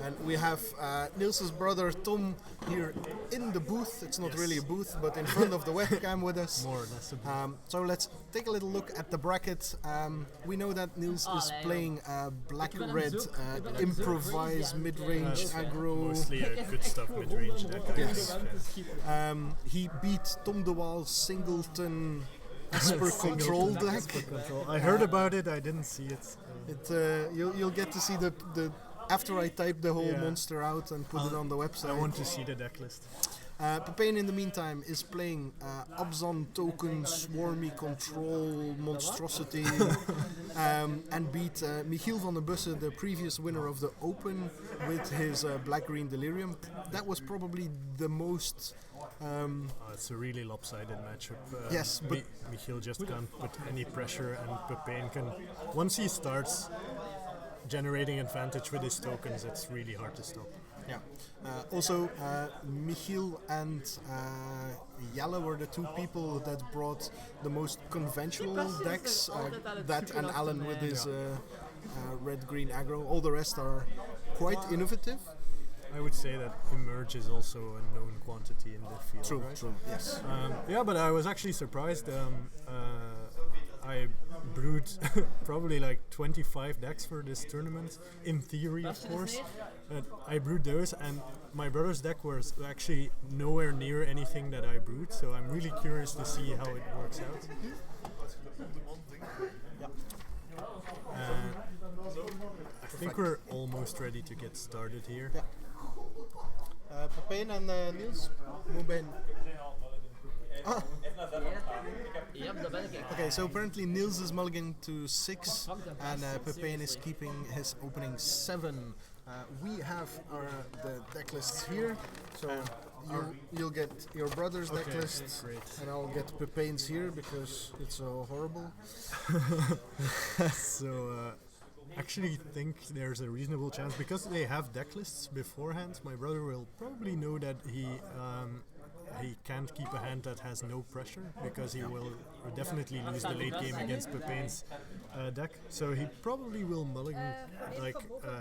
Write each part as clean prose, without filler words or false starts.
And we have Niels' brother Tom here in the booth. It's not really a booth, but in front of the webcam with us. More or less a booth. So let's take a little look at the bracket. We know that Niels is playing black-red improvised mid-range aggro. Mostly good stuff mid-range. Yes. He beat Tom de Waal's Singleton Esper control deck. I heard about it, I didn't see it. You'll get to see the after I type the whole monster out and put it on the website. I want to see the deck list. Pepijn, in the meantime, is playing Abzan token swarmy control monstrosity and beat Michiel van der Bussen, the previous winner of the Open, with his black-green delirium. That was probably the most... it's a really lopsided matchup. Yes, but Michiel just can't put any pressure, and Pepijn can... Once he starts generating advantage with his tokens, it's really hard to stop. Yeah. Also, Michiel and Jelle were the two people that brought the most conventional decks. That and Alan with his red-green aggro. All the rest are quite innovative. I would say that Emerge is also a known quantity in the field. True, right? true, yes. But I was actually surprised. I brewed probably like 25 decks for this tournament, in theory, of course. I brewed those, and my brother's deck was actually nowhere near anything that I brewed, so I'm really curious to see how it works out. I think we're almost ready to get started here. Yeah. Pepijn and Niels, Moebijn. Okay, so apparently Niels is mulliganing to 6 and Pepijn is keeping his opening 7. We have the deck lists here, so you'll get your brother's deck list, and I'll get Pepijn's here because it's so horrible. So actually think there's a reasonable chance, because they have deck lists beforehand. My brother will probably know that he can't keep a hand that has no pressure, because he will definitely lose the late game against Pepijn's deck. So he probably will mulligan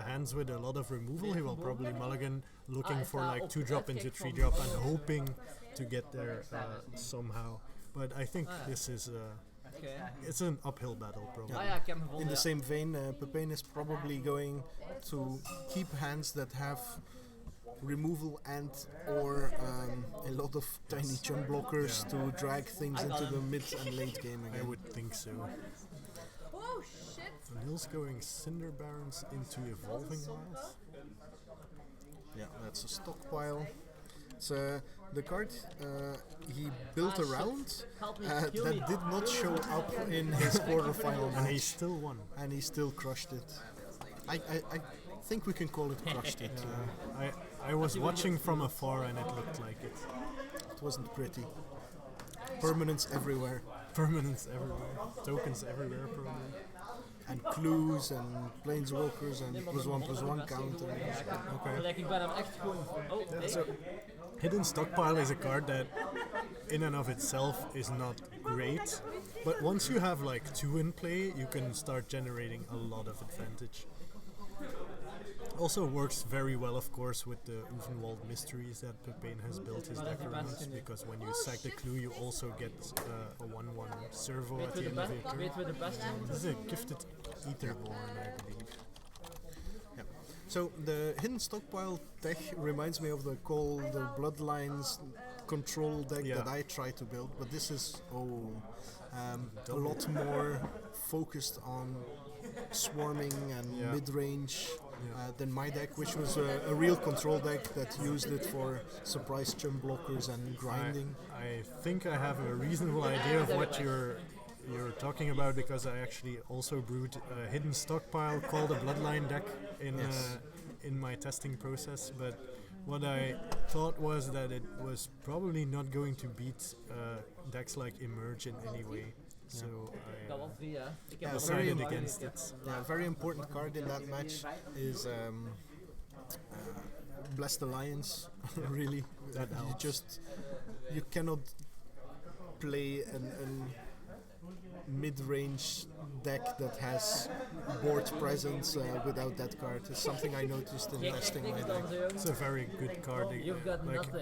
hands with a lot of removal. He will probably mulligan looking for like 2-drop into 3-drop and hoping to get there somehow. But I think this is it's an uphill battle probably. In the same vein, Pepijn is probably going to keep hands that have removal and or a lot of tiny chump blockers to drag things into the mid and late game again. I would think so. Oh shit! Niels going Cinder Barons into Evolving Wilds. Yeah, that's a stockpile. It's the card he built around that did not show up in his quarterfinal match. And he still won. And he still crushed it. I think we can call it crushed it. I was watching from afar and it looked like it. It wasn't pretty. Permanents everywhere. Permanents everywhere. Tokens everywhere probably. And clues and planeswalkers and +1/+1 counter. Okay. So Hidden Stockpile is a card that in and of itself is not great, but once you have like 2 in play, you can start generating a lot of advantage. Also works very well, of course, with the Oefenwald mysteries that Pepijn has built his deck around, because when you sack the clue, you also get a 1/1 servo at the end of your turn. This is a gifted Etherborn, I believe. Yeah. So the Hidden Stockpile deck reminds me of the Bloodlines control deck that I tried to build, but this is a lot more focused on swarming and mid-range than my deck, which was a real control deck that used it for surprise chump blockers and grinding. I think I have a reasonable idea of what you're talking about, because I actually also brewed a Hidden Stockpile called a Bloodline deck in my testing process, but what I thought was that it was probably not going to beat decks like Emerge in any way. So I decided against it. Yeah, a very important card in that match is Blessed Alliance. Really, that helps. You cannot play mid-range deck that has board presence without that card. It's something I noticed in testing my deck. It's a very good card.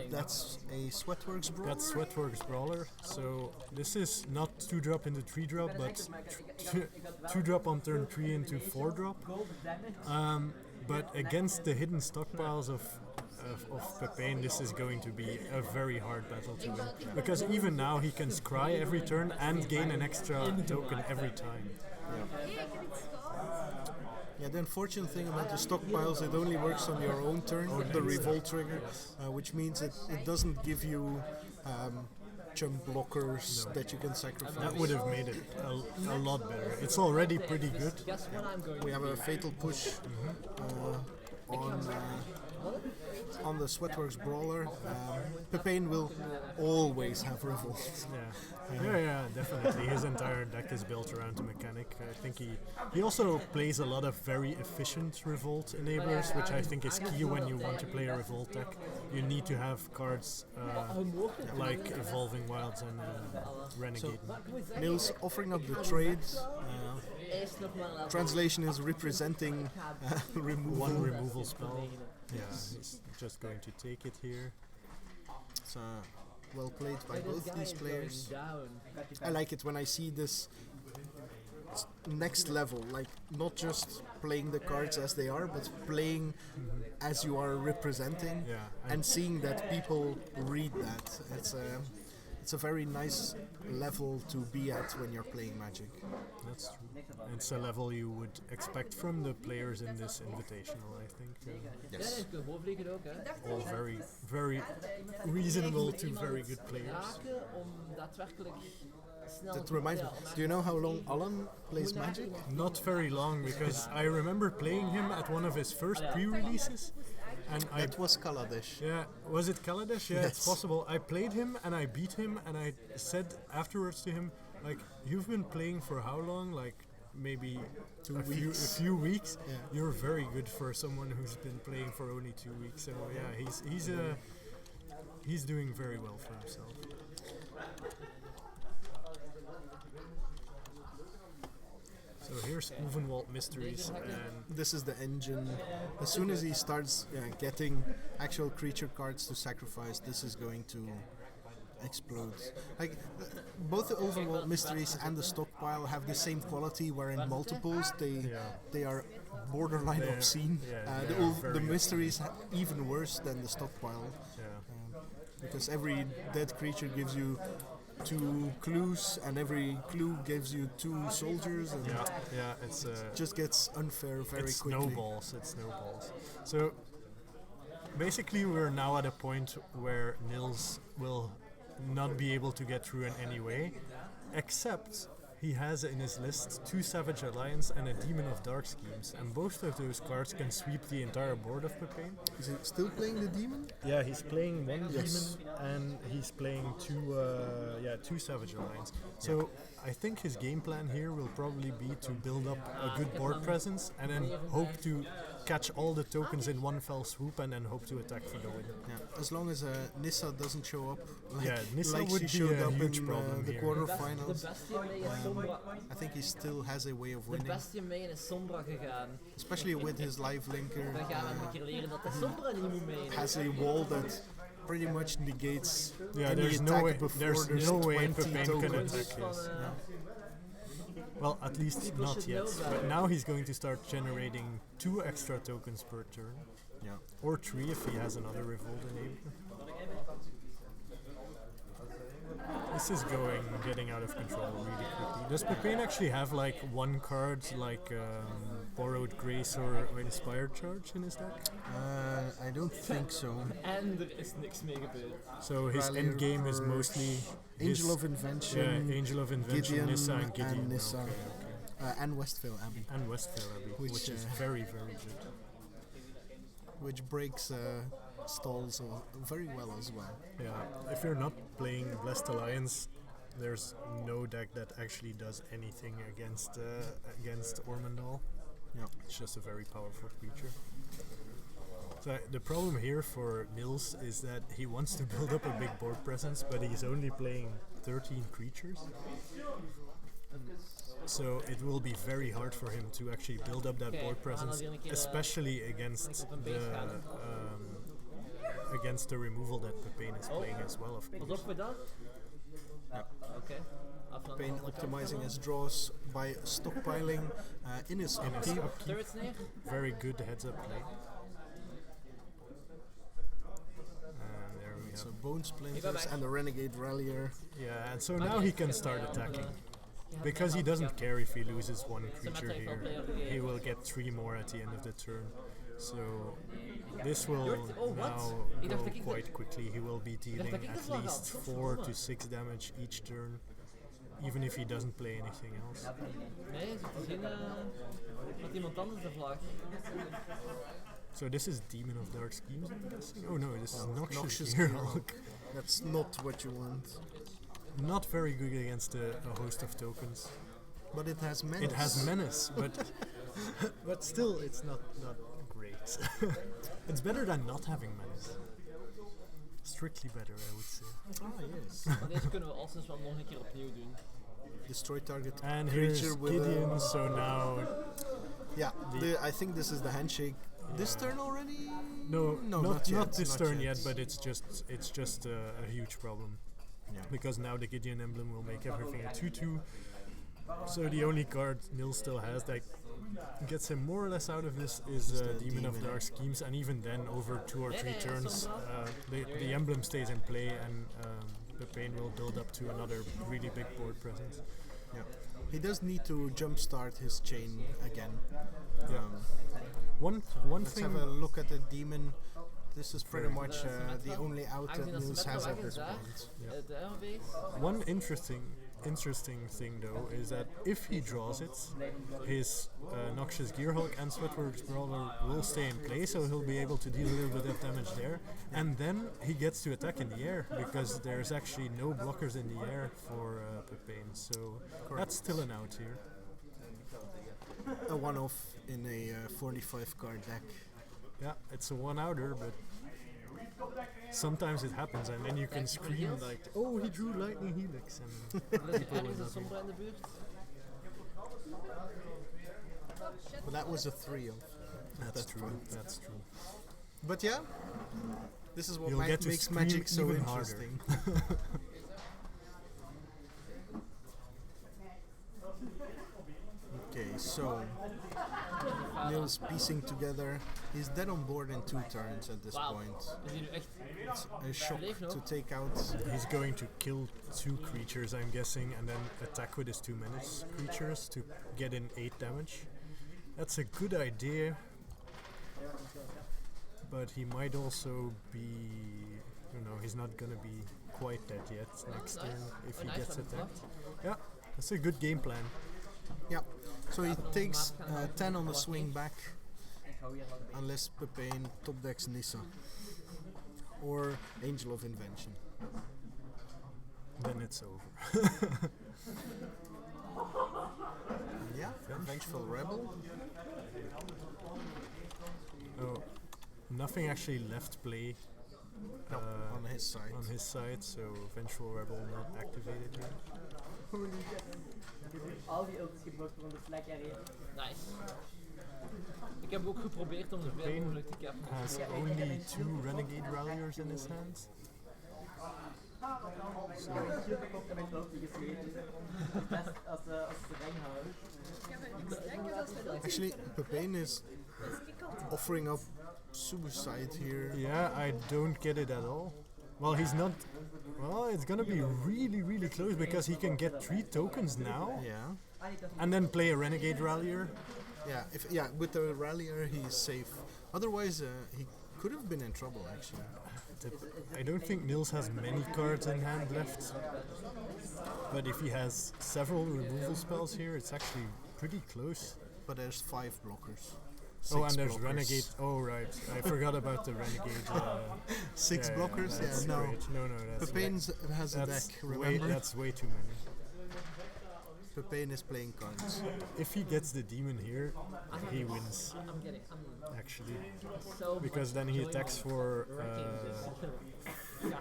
That's a Sweatworks Brawler? That's Sweatworks Brawler. So this is not 2-drop into 3-drop, but 2-drop on turn 3 into 4-drop. But against the hidden stockpiles of Pepijn, this is going to be a very hard battle to win. Because even now he can scry every turn and gain an extra token every time. Yeah, the unfortunate thing about the stockpiles, it only works on your own turn, the revolt trigger, which means it doesn't give you chump blockers that you can sacrifice. That would have made it a lot better. It's already pretty good. We have a fatal push on the Sweatworks Brawler. Pepijn will always have revolt. Yeah, definitely. His entire deck is built around the mechanic. I think he also plays a lot of very efficient revolt enablers, which I think is key when you want to play a revolt deck. You need to have cards like Evolving Wilds and Renegade. So, Niels offering up the trade. Translation is representing one removal spell. Yeah, he's just going to take it here. It's well played by both these players. I like it when I see this next level, like not just playing the cards as they are, but playing as you are representing, and seeing that people read that. It's a very nice level to be at when you're playing Magic. That's true. It's a level you would expect from the players in this Invitational, I think. Yes. All very, very reasonable to very good players. That reminds me, do you know how long Alan plays Magic? Not very long, because I remember playing him at one of his first pre-releases. And it was Kaladesh. Yeah, was it Kaladesh? Yeah, yes. It's possible. I played him and I beat him, and I said afterwards to him, like, you've been playing for how long? Like, maybe a few weeks. Yeah. You're very good for someone who's been playing for only 2 weeks. So yeah, he's doing very well for himself. So here's Ovenwald Mysteries, and this is the engine. As soon as he starts getting actual creature cards to sacrifice, this is going to explode. Like both the Ovenwald Mysteries and the stockpile have the same quality, where in multiples they are borderline obscene. The Mysteries even worse than the stockpile, because every dead creature gives you 2 clues, and every clue gives you 2 soldiers, and it's just gets unfair very quickly. It snowballs. So basically, we're now at a point where Niels will not be able to get through in any way, except he has in his list 2 Savage Alliance and a Demon of Dark Schemes, and both of those cards can sweep the entire board of Pepijn. Is he still playing the Demon? Yeah, he's playing 1 Demon, and he's playing 2 Savage Alliance. So I think his game plan here will probably be to build up a good board presence, and then hope to catch all the tokens in one fell swoop, and then hope to attack for the win. Yeah, as long as Nissa doesn't show up, Nissa like would she be showed a up huge in problem the here. quarterfinals. I think he still has a way of winning. De beste mee is Sombra gegaan. Especially with his live linker. We gaan hem een keer leren dat de Sombra niet moet mee. Has a wall that pretty much negates any there's attack no way, before there's there's no way 20 Pepijn tokens. can attack this. Well, at least not yet. But now he's going to start generating 2 extra tokens per turn. Yeah. Or 3 if he has another revolt enabler. This is getting out of control really quickly. Does Pepijn actually have like 1 card like Borrowed Grace or Inspired Charge in his deck? I don't think so. En er is niks mee gebeurd. So his endgame is mostly Angel of Invention, Angel of Invention, Gideon, Nissa and Gideon. and Nissa. Okay. And Westvale Abbey. And Westvale Abbey, which is very, very good. Which breaks stalls very well as well. Yeah, if you're not playing Blessed Alliance, there's no deck that actually does anything against Ormondal. Yeah. It's just a very powerful creature. So the problem here for Niels is that he wants to build up a big board presence, but he's only playing 13 creatures. So it will be very hard for him to actually build up that Okay, board we gaan presence, dan weer een keer, especially ik against op een base gaan. against the removal that Pepijn is playing as well, of Pas op course. voor dat. Oké. Afland Pepijn van de optimizing his draws by stockpiling in his In his upkeep. upkeep, Turrets neer. very good heads-up play. And there we So have. Bone Splinters and the Renegade Rallier. Yeah, and so now he can start attacking. Because he doesn't care if he loses one creature here, he will get 3 more at the end of the turn. So this will now go quite quickly. He will be dealing at least 4 to 6 damage each turn, even if he doesn't play anything else. Nee, je ziet te zien met iemand anders de vlag. So this is Demon of Dark Schemes, I'm guessing? Oh no, this is Noxious Noxious Gearhulk. That's not what you want. Not very good against a host of tokens. But it has menace. It has menace, but still, it's not great. It's better than not having menace. Strictly better, I would say. Ah, yes. Maar deze kunnen we alsnog wel nog een keer opnieuw doen. Destroy target And here's creature with Gideon, so now yeah, I think this is the handshake. This turn already? no, not yet, not this not turn yet. yet, but it's just a huge problem Yeah. because now the Gideon emblem will make everything a 2/2. So the only card Niels still has that gets him more or less out of this is the Demon of Demon. Dark Schemes, and even then, over 2 or 3 turns, the emblem stays in play, and Pepijn will build up to another really big board presence. Yeah. He does need to jumpstart his chain again. Yeah. One Let's thing. have a look at the demon. This is pretty much Symmetra. the only out that Aangezien dat Niels Symmetra has weg at is this daar, point. de airbase. One interesting thing though is that if he draws it, his Noxious Gearhulk and Sweatworks Brawler will stay in play, so he'll be able to deal a little bit of damage there. And then he gets to attack in the air because there's actually no blockers in the air for Pepijn. So that's still an out here. A one-off in a 45 card deck. Yeah, it's a 1-outer, but sometimes it happens, and then you can scream like, "Oh, he drew Lightning Helix!" And Er is ergens een sombra in de buurt. But that was a 3-off. that's true. That's true. But yeah, this is what You'll get to makes scream Magic so even harder. interesting. Okay, so Niels piecing together. He's dead on board in 2 turns at this Wauw. point. We zien nu echt. It's a shock Leeg nog. to take out. He's going to kill 2 creatures, I'm guessing, and then attack with his 2 menace creatures to get in 8 damage. That's a good idea, but he might also be. He's not gonna be quite dead yet next turn if he Nice gets van de attacked. vlag. Yeah, that's a good game plan. Yeah, so he takes 10 on the swing back, unless Pepijn top decks Nissa or Angel of Invention. Then it's over. Yeah, Vengeful Rebel. Oh, nothing actually left play No, on his side. on his side, so Vengeful Rebel not activated yet. Al die ults geblokt van de Slack area. Nice. Ik heb ook geprobeerd om zo veel mogelijk te cappen. Has only 2 Renegade Ralliers in his hands. Super kop en met hoofdje gesmeten. Best als ze streng houden. Actually, Pepijn is offering up suicide here. Yeah, I don't get it at all. Well, he's not. Well, it's gonna be really close because he can get 3 tokens now Yeah, and then play a Renegade Rallier. yeah. With the Rallier, he's safe. Otherwise, he could have been in trouble. Actually, I don't think Niels has many cards in hand left, but if he has several removal spells here, it's actually pretty close. but there's 5 blockers. Oh, and 6 there's blockers. Renegade. Oh, right. I forgot about the Renegade. 6 yeah, blockers. that's Yeah, no. great. No, that's Pepijn has a that's deck. way, Remember, that's way too many. Pepijn is playing cards. If he gets the demon here, he wins, I'm actually. so Because then he attacks for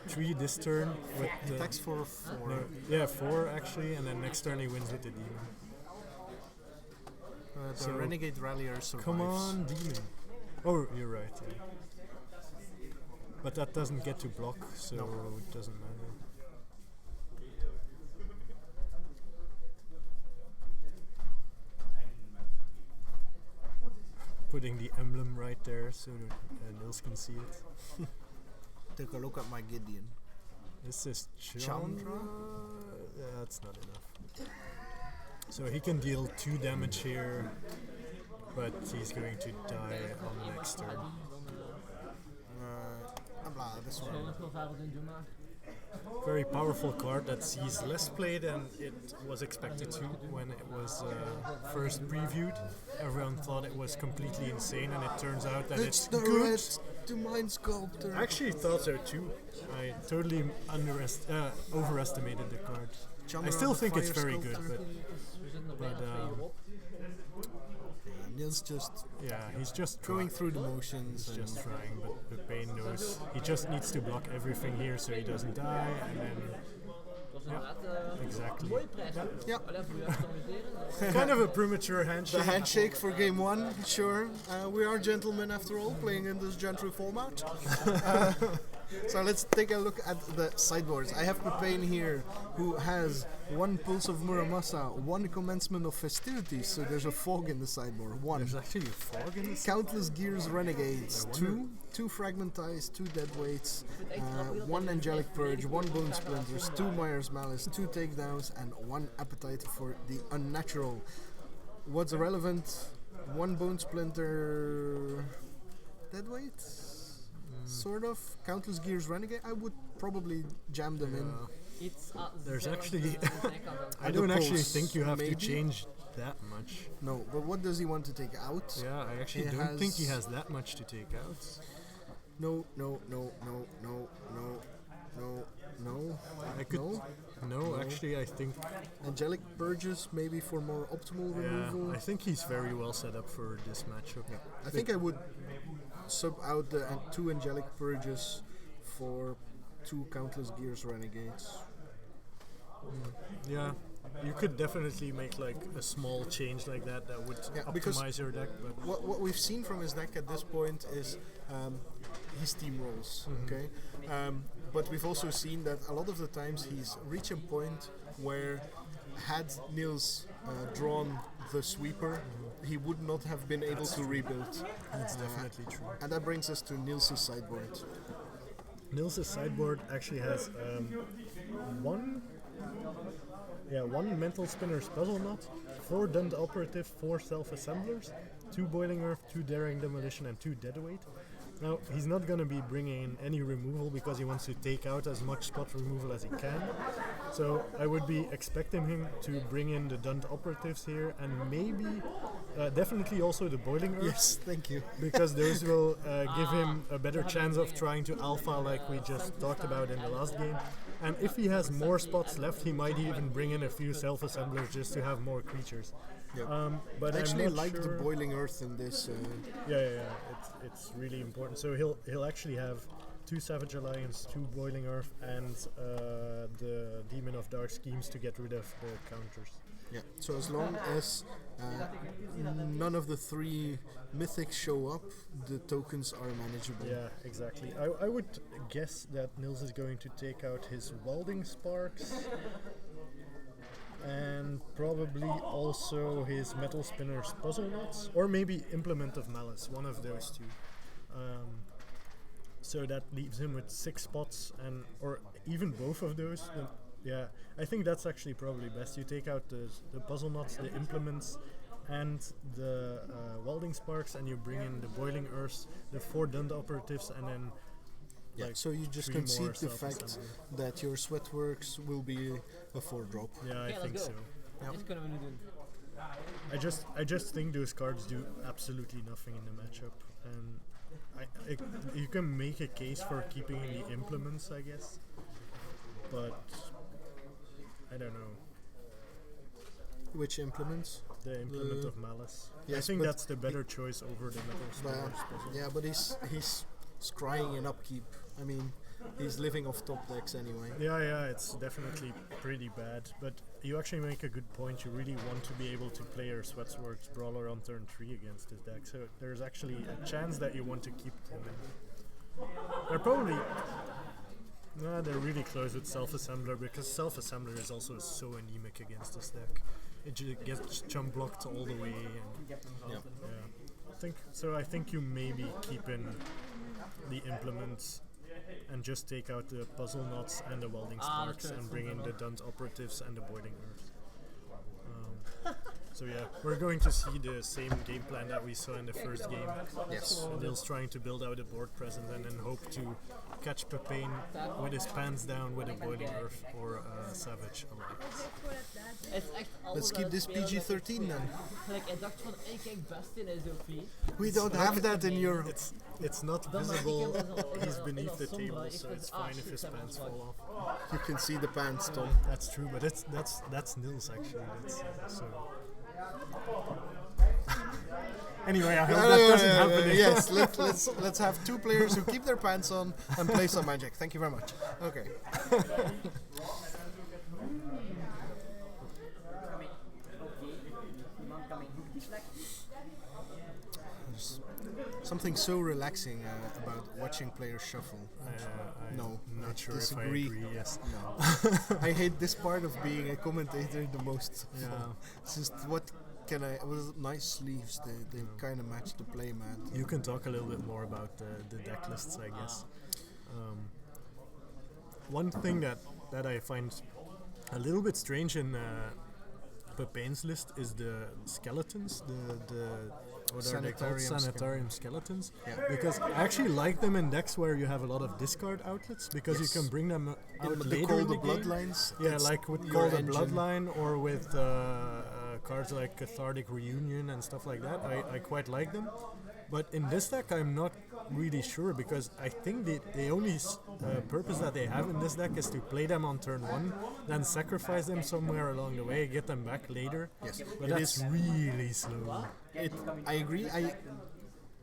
3 this turn with the Attacks for 4. no, yeah 4 actually, and then next turn he wins with the demon. The So- Renegade Rallier survives. Come on, demon. Oh, you're right. Yeah. But that doesn't get to block, so it doesn't matter. Putting the emblem right there so that Niels can see it. Take a look at my Gideon. This is Chandra? Chandra. That's not enough. So he can deal 2 damage here, but he's going to die on the next turn. Blah, this one. Nog wel vader in doen maar. Very powerful card that sees less play than it was expected to when it was first previewed. Everyone thought it was completely insane, and it turns out that it's the good. red to Mind Sculptor. I actually thought so too. I totally overestimated the card. Chandra I still the think it's Fire very good, Sculptor. but We zitten er But, bijna 2 uur op. Niels just yeah, he's just going trying. through the motions. He's and just trying, but Pepijn knows he just needs to block everything here so he doesn't die, and then Het was inderdaad een exactly. mooie prijs. Ja. Alleen voor u even te amuseren. Kind of a premature handshake. The handshake for game 1, sure. We are gentlemen after all, playing in this Gentry format. So let's take a look at the sideboards. I have Pepijn here, who has 1 Pulse of Muramasa, 1 Commencement of Festivities, so there's a fog in the sideboard. 1. There's actually a fog in this. Countless Gears Renegades, I wonder- 2 Fragmentize, 2 Deadweights, 1 Angelic Purge, 1 Bone Splinters, 2 Myers Malice, 2 Takedowns, and 1 Appetite for the Unnatural. What's relevant? 1 Bone Splinter Deadweight? Sort of. Countless Gears Renegade? I would probably jam them in. Iets There's zelf actually- aan de zijkant aan. I the don't actually pulse, think you have maybe? to change that much. No, but what does he want to take out? Yeah, I actually He don't think he has- has that much to take out. No, no, no, no, no, no, no, no. I could. No? No, actually, I think. Angelic Purges, maybe for more optimal removal. Yeah, I think he's very well set up for this matchup. I think I would sub out the 2 Angelic Purges for 2 Countless Gears Renegades. Yeah, you could definitely make like a small change like that that would Yeah, because optimize your deck. But What we've seen from his deck at this point is he steamrolls, okay? But we've also seen that a lot of the times he's reached a point where had Niels drawn the sweeper, he would not have been able to rebuild. that's definitely true. And that brings us to Niels' sideboard. Niels' sideboard actually has one Mental Spinner's Puzzle Knot, 4 Dund Operative, 4 Self-Assemblers, 2 Boiling Earth, 2 Daring Demolition, and 2 Deadweight. Now, he's not going to be bringing in any removal because he wants to take out as much spot removal as he can. So I would be expecting him to bring in the Dund Operatives here, and maybe, definitely also the Boiling Earth. Yes, thank you. Because those will give him a better chance of trying to alpha like we just talked about in the last game. And if he has more spots left, he might even bring in a few self-assemblers just to have more creatures. Yep. But I actually I'm not like the sure. Boiling Earth in this. Yeah. It's really important. So he'll actually have 2 Savage Alliance, 2 Boiling Earth, and the Demon of Dark Schemes to get rid of the counters. Yeah. So as long as none of the 3 mythics show up, the tokens are manageable. Yeah, exactly. I would guess that Niels is going to take out his Welding Sparks and probably also his Metal Spinner's Puzzle Knots, or maybe Implement of Malice, one of those 2. So that leaves him with 6 spots, and or even both of those. Yeah, I think that's actually probably best. You take out the Puzzle Knots, the Implements, and the Welding Sparks, and you bring in the Boiling Earths, the 4 Dund Operatives, and then Yeah, like so you just 3 more concede the fact self-assembly. that your Sweatworks will be a 4-drop. Yeah, I Oké, think let's so. go. Dit kunnen we nu doen. I just think those cards do absolutely nothing in the matchup, and you can make a case for keeping in the implements, I guess, but I don't know. Which implements? The implement of Malice. I yes, think but that's the better choice over the Metal Spinner's Puzzle. Yeah, but he's scrying in upkeep. I mean, he's living off top decks anyway. Yeah, it's definitely pretty bad. But you actually make a good point. You really want to be able to play your Sweatswords Brawler on turn 3 against this deck. So there's actually a chance that you want to keep them in. They're probably... No, they're really close with Self-Assembler, because Self-Assembler is also so anemic against this deck. It gets jump blocked all the way. And I think you maybe keep in the implements and just take out the puzzle knots and the welding sparks and bring in the Dunt operatives and the boiling earth. So yeah, we're going to see the same game plan that we saw in the first game. Yes. Niels trying to build out a board presence and then hope to catch Pepijn with his pants down with a boiling earth or a savage alliance. Let's keep this PG-13 then. Like, ik dacht van, ik kijk best in SOP. We don't have that in Europe. It's not visible. He's beneath the table, so it's fine if his pants fall off. You can see the pants, Tom. That's true, but that's Niels actually. So. Anyway, I hope that doesn't happen. Yes, let's have two players who keep their pants on and play some Magic. Thank you very much. Okay. There's something so relaxing about watching players shuffle. No, not sure disagree. if I agree. Yes. No. I hate this part of being a commentator the most. Yeah. It's just with nice sleeves, they kind of match the play, man. You can talk a little bit more about the deck lists, I guess. One thing that I find a little bit strange in Pepijn's list is the skeletons, what are they called? Sanitarium skeletons. Yeah. Because I actually like them in decks where you have a lot of discard outlets, because you can bring them out later in the game. Bloodlines. Yeah, like with Call the Bloodline or with cards like Cathartic Reunion and stuff like that. I quite like them. But in this deck, I'm not really sure, because I think the only purpose that they have in this deck is to play them on turn 1, then sacrifice them somewhere along the way, get them back later. Yes, but that's really slow. I agree.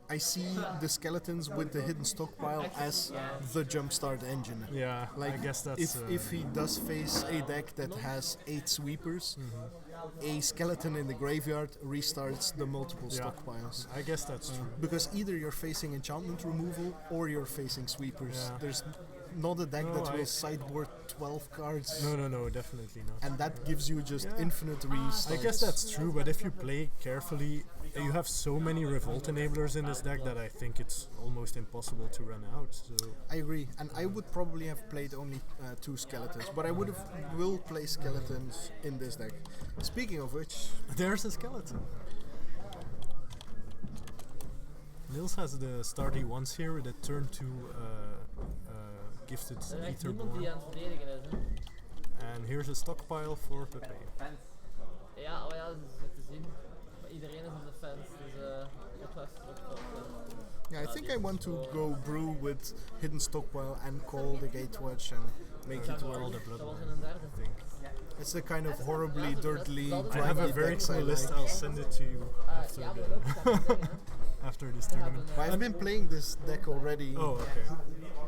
I see the skeletons with the hidden stockpile as the jumpstart engine. Yeah, like I guess that's... If he does face a deck that has 8 sweepers, a skeleton in the graveyard restarts the multiple stockpiles. I guess that's true. Because either you're facing enchantment removal or you're facing sweepers. Yeah. There's not a deck that will sideboard 12 cards. No, definitely not. And that gives you just infinite restarts. I guess that's true, but if you play carefully, you have so many revolt enablers in this deck that I think it's almost impossible to run out. So I agree, and I would probably have played only 2 skeletons, but I will play skeletons in this deck. Speaking of which, there's a skeleton. Niels has the starty ones here with a turn 2 gifted Etherborn. And here's a stockpile for Pepijn. Ja, oh ja, dat is te zien. Maar iedereen is op de fence, dus dat was ook yeah, I think I want to go brew with hidden stockpile and call the Gatewatch and make it work. All the bloodline, I think. It's the kind of horribly dirtily. I have a very cool list. I'll send it to you after this tournament. I've been playing this deck already. Oh, okay.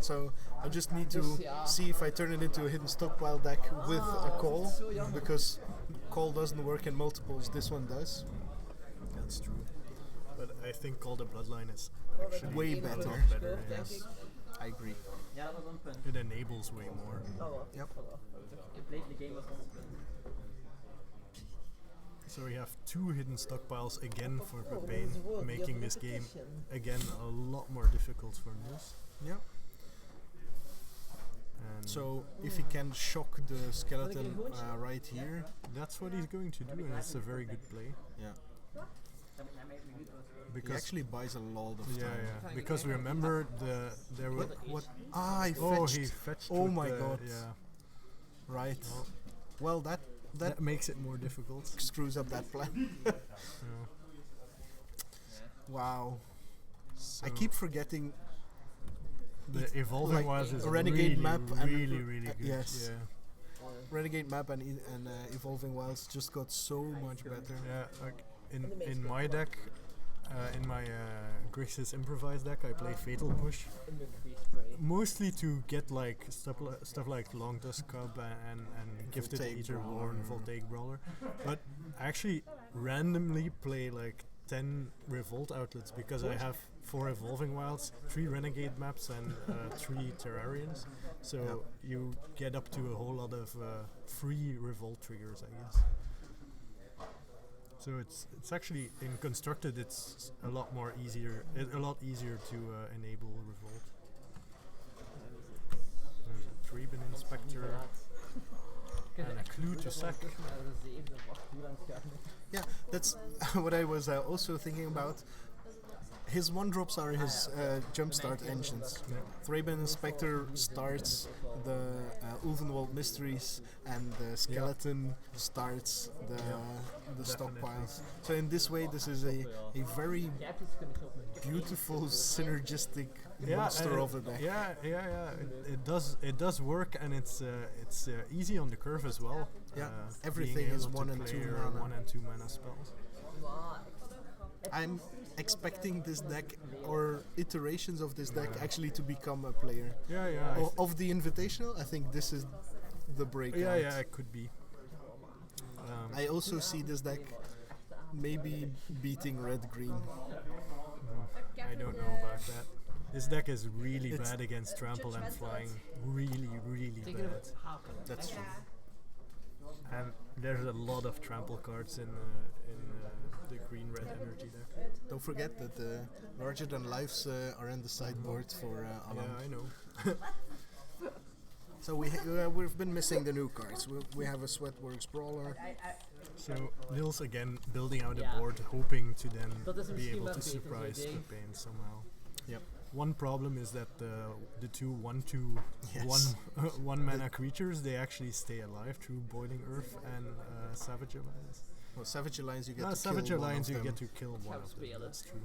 So I just need to see if I turn it into a hidden stockpile deck with a call, because call doesn't work in multiples. This one does. That's true. But I think Call the Bloodline is actually way a better. lot better. Yes. I agree. Ja, dat was een punt. It enables way more. Yep. Je played the game was een punt. So we have 2 hidden stockpiles again for Pepijn, making this game again a lot more difficult for Niels. Yeah. And so if he can shock the skeleton right here, that's what he's going to do, and it's a very good play. yeah. He Because actually buys a lot of time. yeah. Because remember there were What? Ah, he oh fetched. he fetched. Oh with my the, god. Yeah. Right. Well, that That makes it more difficult. screws up that plan. Yeah. Wow. So I keep forgetting the evolving like wilds is a renegade really, map really, and really good. yes. Yeah. Renegade map and evolving wilds just got so much better. Yeah. Like in my deck, in my Grixis improvised deck, I play Fatal Push, In the crease spray. mostly to get like stuff like Long Dusk Cub and Gifted Voltaic Eater Brawler. Worn, Voltaic Brawler. But I actually randomly play like 10 Revolt outlets because I have 4 Evolving Wilds, 3 Renegade maps, and 3 Terrarians. So you get up to a whole lot of free Revolt triggers, I guess. So it's actually in constructed. It's a lot easier to enable Revolt. There's a Traben Inspector and a clue to sack. Yeah, that's what I was also thinking about. His 1-drops are his jumpstart engines. Yeah. Thraben Inspector starts the Ulvenwald Mysteries, and the Skeleton starts the stockpiles. So in this way, this is a very beautiful synergistic monster of a deck. Yeah. It does work, and it's easy on the curve as well. Yeah, being everything is able 1 to and 2 play mana. 1 and 2 mana spells. I'm expecting this deck, or iterations of this deck, actually to become a player. Yeah. Of the Invitational, I think this is the breakout. Yeah, it could be. I also see this deck maybe beating red-green. I don't know about that. This deck is really It's bad against trample and flying. Really bad. That's true. And there's a lot of trample cards in the green-red energy deck. Don't forget that the larger than lives are in the sideboard for Alan. Yeah, I know. So we've been missing the new cards. We have a Sweatworks Brawler. So Niels again building out a board, hoping to then Dat is be misschien able wel to beter surprise idee. Pepijn somehow. Yep. One problem is that the two 1/2 Yes. one mana creatures, they actually stay alive through Boiling Earth and Savage Alliance. Well, Savage Alliance, you get to Savage kill one Alliance, of you them. get to kill one of them. spelen. That's true.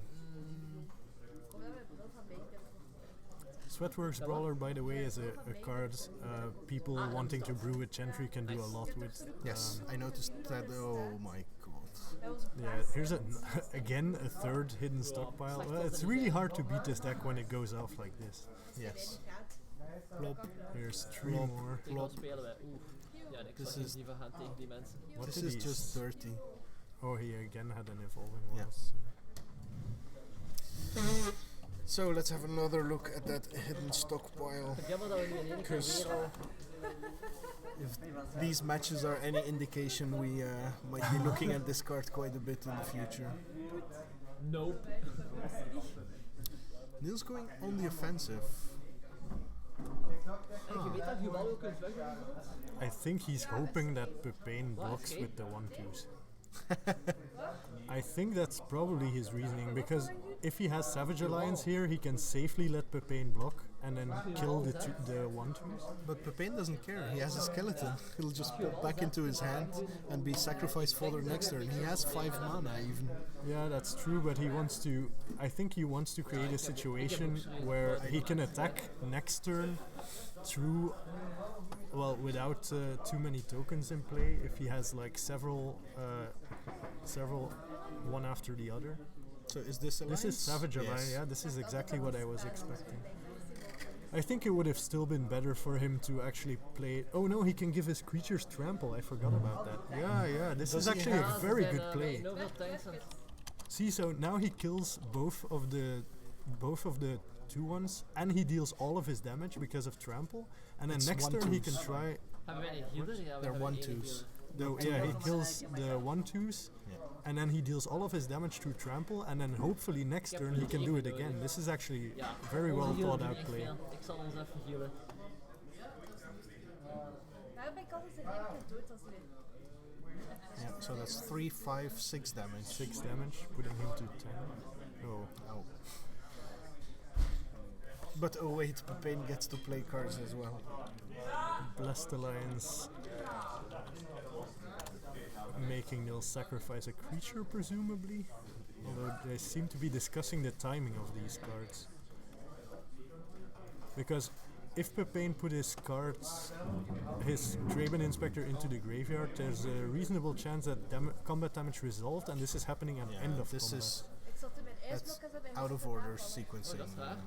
Sweatworks Brawler, by the way, is a card people wanting to brew with Gentry can do a lot with. Yes, I noticed that. Oh my god. Yeah, here's again a third hidden stockpile. Well, it's really hard to beat this deck when it goes off like this. Yes. Here's 3 Plop. more. Tegen wat spelen wij? Oeh. Ja, ik This zou is- niet liever gaan tegen die mensen. What This did is he just dirty. Oh, he again had an evolving Yeah. walls. So let's have another look at that hidden stockpile. Het is jammer dat we nu in één keer Kus. weer al... If these matches are any indication, we might be looking at this card quite a bit in the future. Nope. Niels going on the offensive. En je weet dat je wel ook kunt wegdoen. I think he's hoping that Pepijn blocks okay. with the 1/2s. I think that's probably his reasoning, because if he has Savage Alliance here, he can safely let Pepijn block and then kill the 1/2s. But Pepijn doesn't care. He has a skeleton. He'll just pop back into his hand and be sacrificed fodder next turn. He has 5 mana even. Yeah, that's true, but he wants to. I think he wants to create a situation where he can attack next turn through. Well, without too many tokens in play, if he has like several one after the other. So is this Alliance? This is Savage Alliance, yeah, this is exactly what I was expecting. I think it would have still been better for him to actually play. Oh no, he can give his creatures trample. I forgot about that. Yeah, this Does is he actually a have- very good play. No veel tanks en... See, so now he kills both of the 2/1s, and he deals all of his damage because of trample. And then It's next turn he 1/2s. can try. Hebben wij een healer? Ja, we They're hebben één 1/2s. healer. Yeah, he kills the 1/2s, Yeah. and then he deals all of his damage through trample, and then hopefully next turn he can do it again. This is actually Ja, very onze well healer thought doet out echt play. veel. Ik zal ons even healen. Waarom ben ik altijd een één keer dood als lid? Yeah, so that's 3, 5, 6 damage. 6 damage, putting him to 10. Oh, Oh. But oh wait, Pepijn gets to play cards as well. Blessed Alliance. Making Niels sacrifice a creature, presumably. Although they seem to be discussing the timing of these cards. Because if Pepijn put his cards, his Traben Inspector into the graveyard, there's a reasonable chance that combat damage resolved, and this is happening at the end of This combat. is Ik zat in mijn That's out of order sequencing.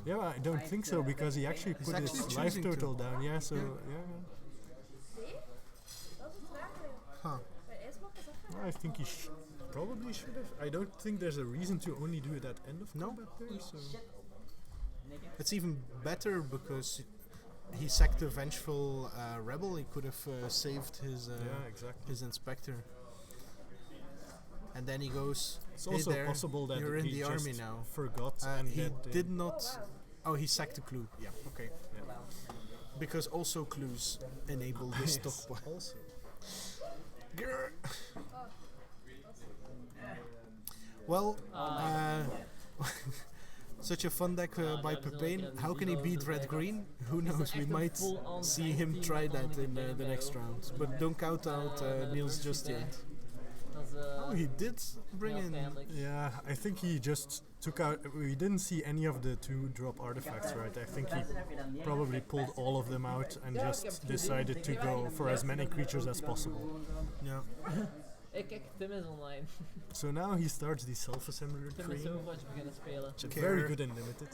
Yeah, I don't think so because he actually put actually his life choosing to. total down. Yeah, so yeah. Nee? Dat is het raar. Huh. Bij ijsblok is dat Well, I think he probably should have. I don't think there's a reason to only do it at end of No. combat there. So It's even better because he sacked the vengeful rebel. He could have saved his yeah, exactly. his inspector. And then he goes. It's "Hey also there, possible that you're in he the just army now. forgot and He that, did not. Oh, he sacked the clue. Yeah. Okay. Yeah. Because also clues enable this Yes, stockpile. also. Grr. Well, such a fun deck by Pepijn. How can he beat red green? Who knows? We might see him try that in the next round. But don't count out Niels just yet. Dat is Oh, he did bring heel in. pijnlijk. Yeah, I think he just took out. We didn't see any of the 2-drop artifacts, right? I think he probably pulled all of them out and just decided to go for as many creatures as possible. Yeah. Kijk, Tim is online. So now he starts the self-assembler Tim is train. Overwatch beginnen spelen. Very good in limited.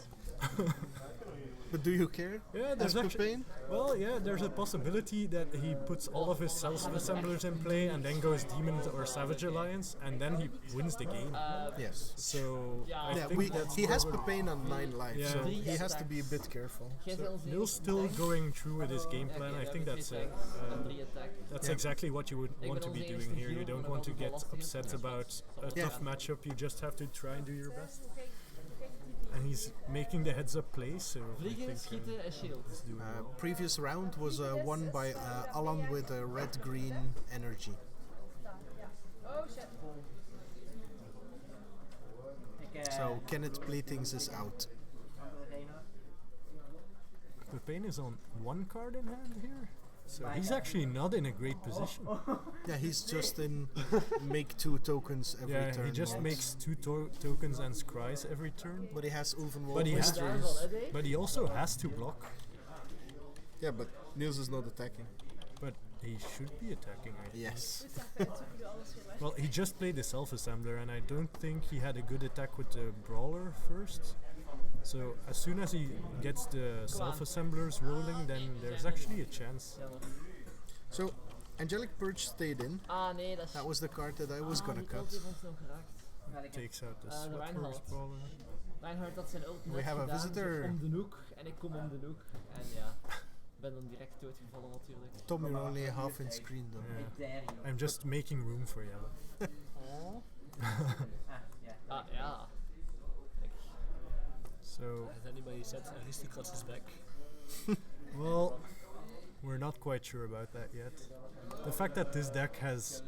But do you care? Yeah, As there's actually. Pepijn? Well, yeah, there's a possibility that he puts all of his self-assemblers in play and then goes Demon or Savage Alliance and then he wins the game. Yes. So Yeah. I Yeah, think that's he has probably- Pepijn on 9 life, Yeah. so he has to be a bit careful. Jij zit ons hier Neil's still online. going through with his game Ja, plan. oké, I we think hebben that's twee attacks en 3 attack. that's Yeah. exactly what you would Ik want ben to be onze doing eerste here. You view, don't maar want to wel get lastig. upset about a Yeah. tough matchup. You just have to try and do your best. Kijk, And he's making the heads up play, so I Vliegen, think schieten en shield. he's doing well. Previous round was won by Alan with a red-green energy. daar, ja. Oh shit. So Kenneth play things is out. Pepijn is on 1 card in hand here, so he's actually not in a great position. Yeah, he's just in make 2 tokens every Yeah, turn. he just mode. makes 2 tokens and scries every turn. But he has Ulvenwald But he has- mysteries. But he also has to block. Yeah, but Niels is not attacking. But he should be attacking, I think. Yes. Goed zeg, Pijn, zoek je alles weer weg. Well, he just played the self-assembler, and I don't think he had a good attack with the brawler first. So as soon as he gets the self-assemblers rolling, then there's actually a chance. Jammer. So Angelic Purge stayed in. Ah nee, dat is... That was the card that I was gonna die cut. ult heeft ons nog geraakt. Takes out the de Sweatworks Reinhardt. brawler. Reinhardt had zijn ult We net have a gedaan, visitor. zo om de hoek. En ik kom om de hoek. En ja, ik ben dan direct doodgevallen natuurlijk. Tom, you're only half in screen though. Yeah. I'm just making room for you. Oh. Ah ja. Kijk. So, Has anybody said Aristocrats is back? well, we're not quite sure about that yet. The fact that this deck has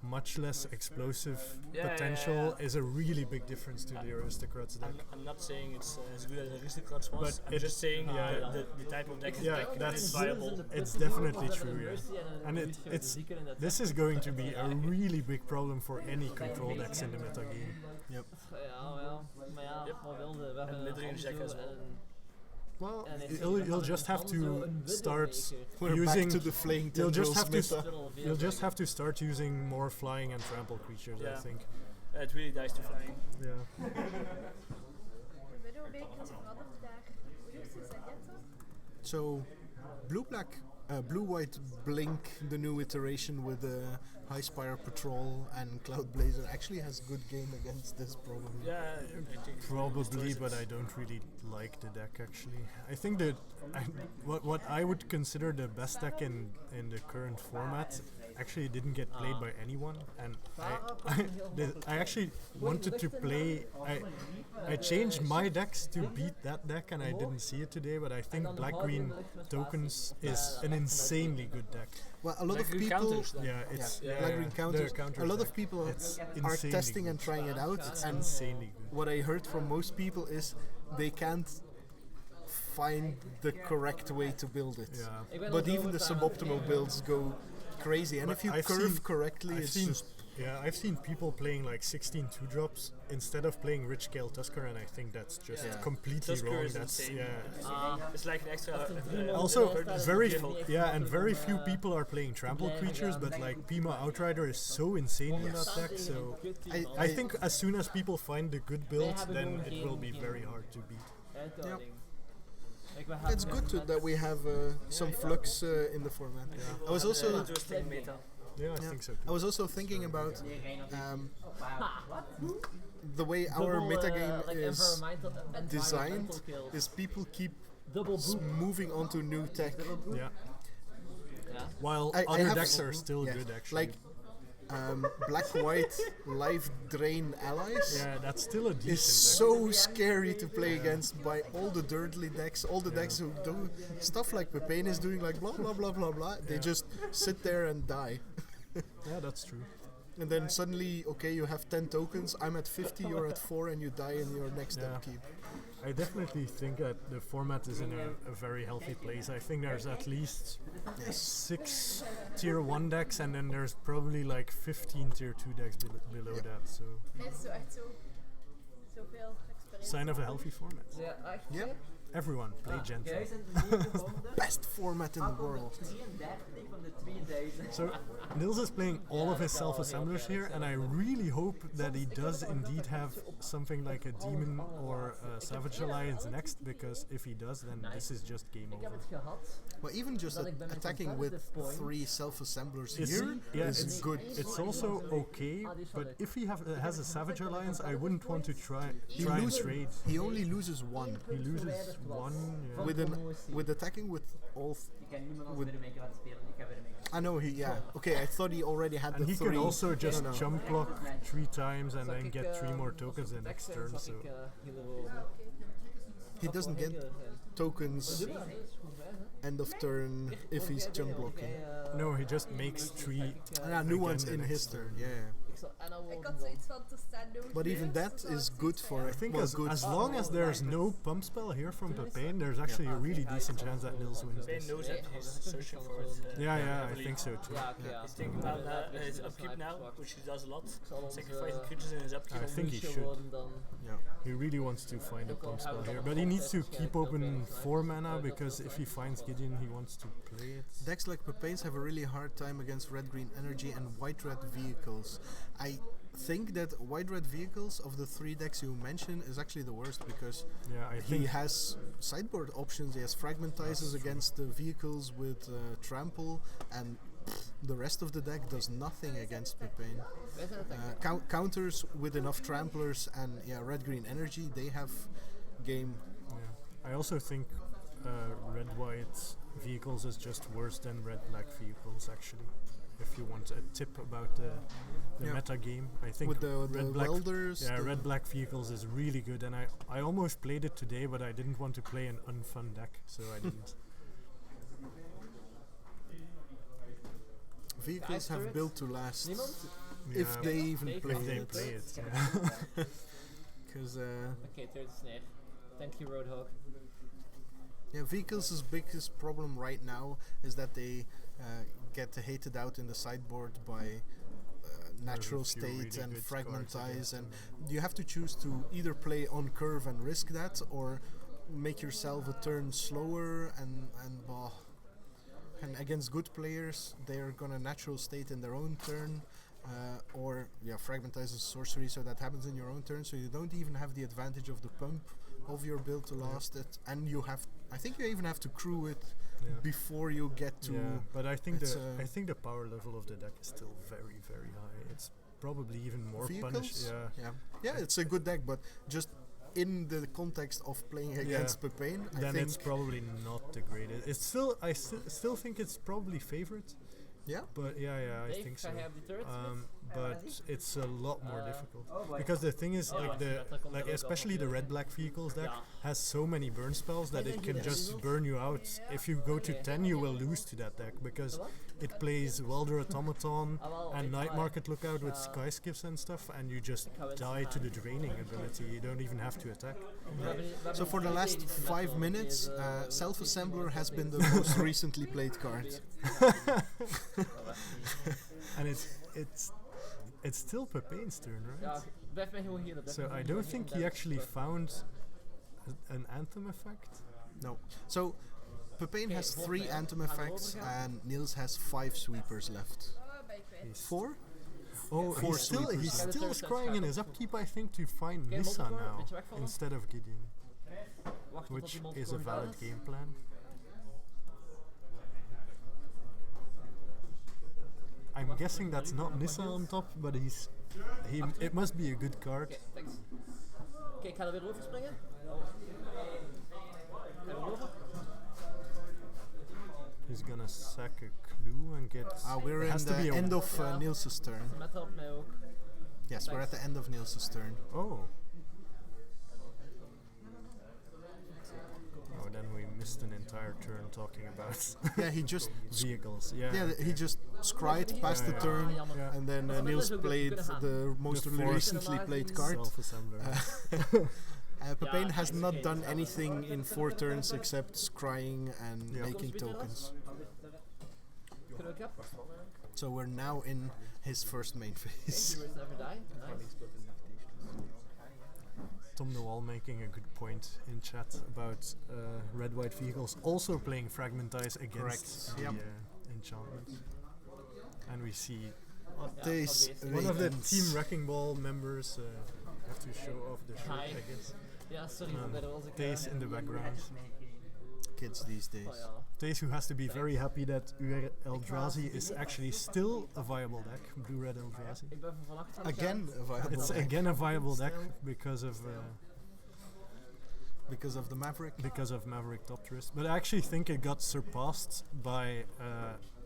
much less explosive potential is a really big difference to the Aristocrats deck. I'm not saying it's as good as Aristocrats was. But I'm it- just saying yeah. the type of deck is Yeah, back. that's- It's viable. It's definitely true, yeah. And this is going to be a really big problem for any control decks in the metagame. Yep. Ja, wel. Maar ja, wat wilde. We hebben een midrange deck Hanzo as well. en- Well, en ik You'll zeg, just have to Hanzo, een start Widowmaker. we're using- back to the flaying you'll just tendrils have to meta. Dat is wel veel You'll just zeggen. have to start using more flying and trample creatures, I Yeah. think. It really dies to flying. Yeah. De Widowmaker is veranderd daar. Hoe is het, zeg je het zo? So, blue-white Blink, the new iteration with High Spire Patrol and Cloud Blazer, actually has good game against this problem. Yeah, I think Probably, but I don't really like the deck actually. I think that what I would consider the best deck in the current format actually didn't get played by anyone, and I actually wanted to play. I changed my decks to beat that deck, and I didn't see it today. But I think black green tokens is an insanely good deck. Well, a lot of Black-green people, counters then. Yeah, it's black green counters. A lot of people It's are insanely testing good. and trying it out, It's and insanely good. what I heard from most people is they can't find the correct way to build it. Yeah. Ik ben But al even the zo suboptimal builds go crazy, and But if you I've curve seen- correctly, I've it's seen just Yeah, I've seen people playing like 16 2-drops instead of playing Rich Scale Tusker, and I think that's just Yeah. completely Tusker wrong. is That's insane. yeah. It's like an extra. Also, very default. and very few people are playing trample creatures, but like Pima Outrider is so insane in that deck. So I think as soon as people find the good build, then it will be very hard to beat. It's good that we have some flux in the format. I was also Interesting meta. Yeah, I think so I too. was also thinking about the way our metagame is designed is people keep moving on to new tech. Yeah. While I other have decks are still yeah, good actually. Like black-white life drain allies. Yeah, that's still a decent Is deck. so scary to play against by all the dirtly decks, all the decks who do stuff like Pepijn is doing, like blah blah blah blah blah. They just sit there and die. Yeah, that's true. And then suddenly, okay, you have 10 tokens, I'm at 50, you're at 4, and you die in your next Yeah. upkeep. I definitely think that the format is in a very healthy place. I think there's at least 6 tier 1 decks, and then there's probably like 15 tier 2 decks below that. So, Het is zo echt zo. Zoveel experience. sign of a healthy format. Ja, echt. Yeah, Everyone play Gentry. Jij zijn de nieuwe gevonden. best format in the world. 33 van de 2000. So Niels is playing all of his self-assemblers here, and I really hope that he does indeed have something like a demon or a Savage Alliance next, because if he does, then this is just game Ik heb over. het gehad. Well, even just Dat ik ben attacking een with competitive 3 self-assemblers It's- here yeah, is it's good. It's also okay, but if he has a Savage Alliance, I wouldn't want to try and loses- trade. He only loses 1. He loses 1. Yeah. With attacking with all. Ik ken niemand als With- Widowmaker aan het spelen. Ik ga Widowmaker. I know he. Yeah. Okay, I thought he already had And the he 3. can also just No. jump block 3 times and Zal then ik, get 3 more tokens the deck next zijn, turn. zal So ik, healer worden. He doesn't get tokens end of turn if he's jump blocking. no, he just makes 3. New again ones the in next his turn. Yeah. Ik zal Anna Ik worden had zoiets van te staan doen. But even that is good for. I think well, as, good. as long as there's no pump spell here from Pepijn, there's actually a really decent chance that Niels wins Ben this. knows that he's searching for it. Yeah, I heavily. think so too. Ja, oké, ja. He's thinking about his upkeep now, which he does a lot. zal onze Sacrificing creatures in his upkeep. I think he niche should. worden dan. Yeah. He really wants to find a pump spell here, but he needs to keep open 4 mana, because if he finds Gideon, he wants to play it. Decks like Pepijn's have a really hard time against red-green energy and white-red vehicles. I think that white-red vehicles of the 3 decks you mentioned is actually the worst, because Yeah, I he think has sideboard options. He has fragmentizers against the vehicles with trample, and the rest of the deck does nothing against Pepijn. Wij zijn het echt. Counters with enough tramplers and red-green energy, they have game. yeah. I also think red-white vehicles is just worse than red-black vehicles, actually. If you want a tip about the Yeah. meta game, I think With the red-black welders. the- red-black vehicles is really good, and I almost played it today, but I didn't want to play an unfun deck, so I didn't. Vehicles have Turrets? built to last. Niemand? If Yeah, they even If play if they it. play it, yeah. Because Oké, third snare. Thank you, Roadhog. vehicles' biggest problem right now is that they get hated out in the sideboard by natural a few state really and good cards fragmentize, against and them. you have to choose to either play on curve and risk that, or make yourself a turn slower and against good players they're gonna natural state in their own turn, or fragmentize a sorcery so that happens in your own turn, so you don't even have the advantage of the pump of your build to last it, and I think you even have to crew it Yeah. before you get to Yeah, but I think it's, the power level of the deck is still very, very high. It's probably even more punished. vehicles. Yeah. It's a good deck, but just in the context of playing against Pepijn, I Then think it's probably not the greatest. It's still, I still think it's probably favorite. Yeah. But I Dave, think so. ga jij op die turret But it's a lot more difficult, Oh boy. because the thing is, komt er ook especially the allemaal red-black vehicles deck Ja. has so many burn spells that it can just burn you out. If you go to 10, you will lose to that deck, because it plays Welder Automaton and Night Market Lookout with Sky Skips and stuff, and you just die to the draining ability. You don't even have to attack. So for the last 5 minutes, Self-Assembler has been the most recently played card. And it's It's still Pepijn's turn, right? Ja, blijf mij gewoon healen. blijf So mij I gewoon don't healen. think he actually found an anthem effect. No. So Pepijn Okay, has volg 3 mij, hè. anthem Gaan we effects overgaan? and Niels has 5 sweepers left. Oh, ben ik kwijt. 4? Oh, Four he's still sweepers. Ja, de still third scrying in set his upkeep, I think, to find Oké, Nissa multicore, now beetje wegvallen. instead of Gideon, Wacht tot which die is a multicore gedaan valid is. game plan. I'm guessing that's not Nissa on top, but it must be a good card. Oké, thanks. Oké, ik ga er weer over springen. Ga er over. He's gonna sack a clue and get. We're it has in to be the a end of Niels' turn. De meta helpt mij ook. Yes, we're at the end of Niels' turn. Oh. Oh, then we missed an entire turn talking about Yeah, he just vehicles. Yeah. yeah, he just scryed past the Yeah, turn, Ah, jammer. Yeah. and then Dat is Niels wel played goed the most The fourth recently played card. Self-assembler. Pepijn Ja, has oké, not dat done is wel anything in 4 turns except scrying and Yeah. making tokens. Kunnen we cap? So we're now in his first main phase. Heroes never die. Nice. Tom the Wall making a good point in chat about red-white vehicles also playing Fragmentize against Correct. the Yep. enchantment. And we see Deze one of the wekens. Team Wrecking Ball members have to show off the shirt, Hi. I guess. Ja, sorry, Um, daar was ik... Taze in the background. Kids these Oh days. ja. Taze, who has to be very happy that UR Eldrazi is actually still a viable deck, Blue-Red Eldrazi. Ik ben van achter Again, a viable It's deck again a viable deck because of Maverick Top Twist. But I actually think it got surpassed by,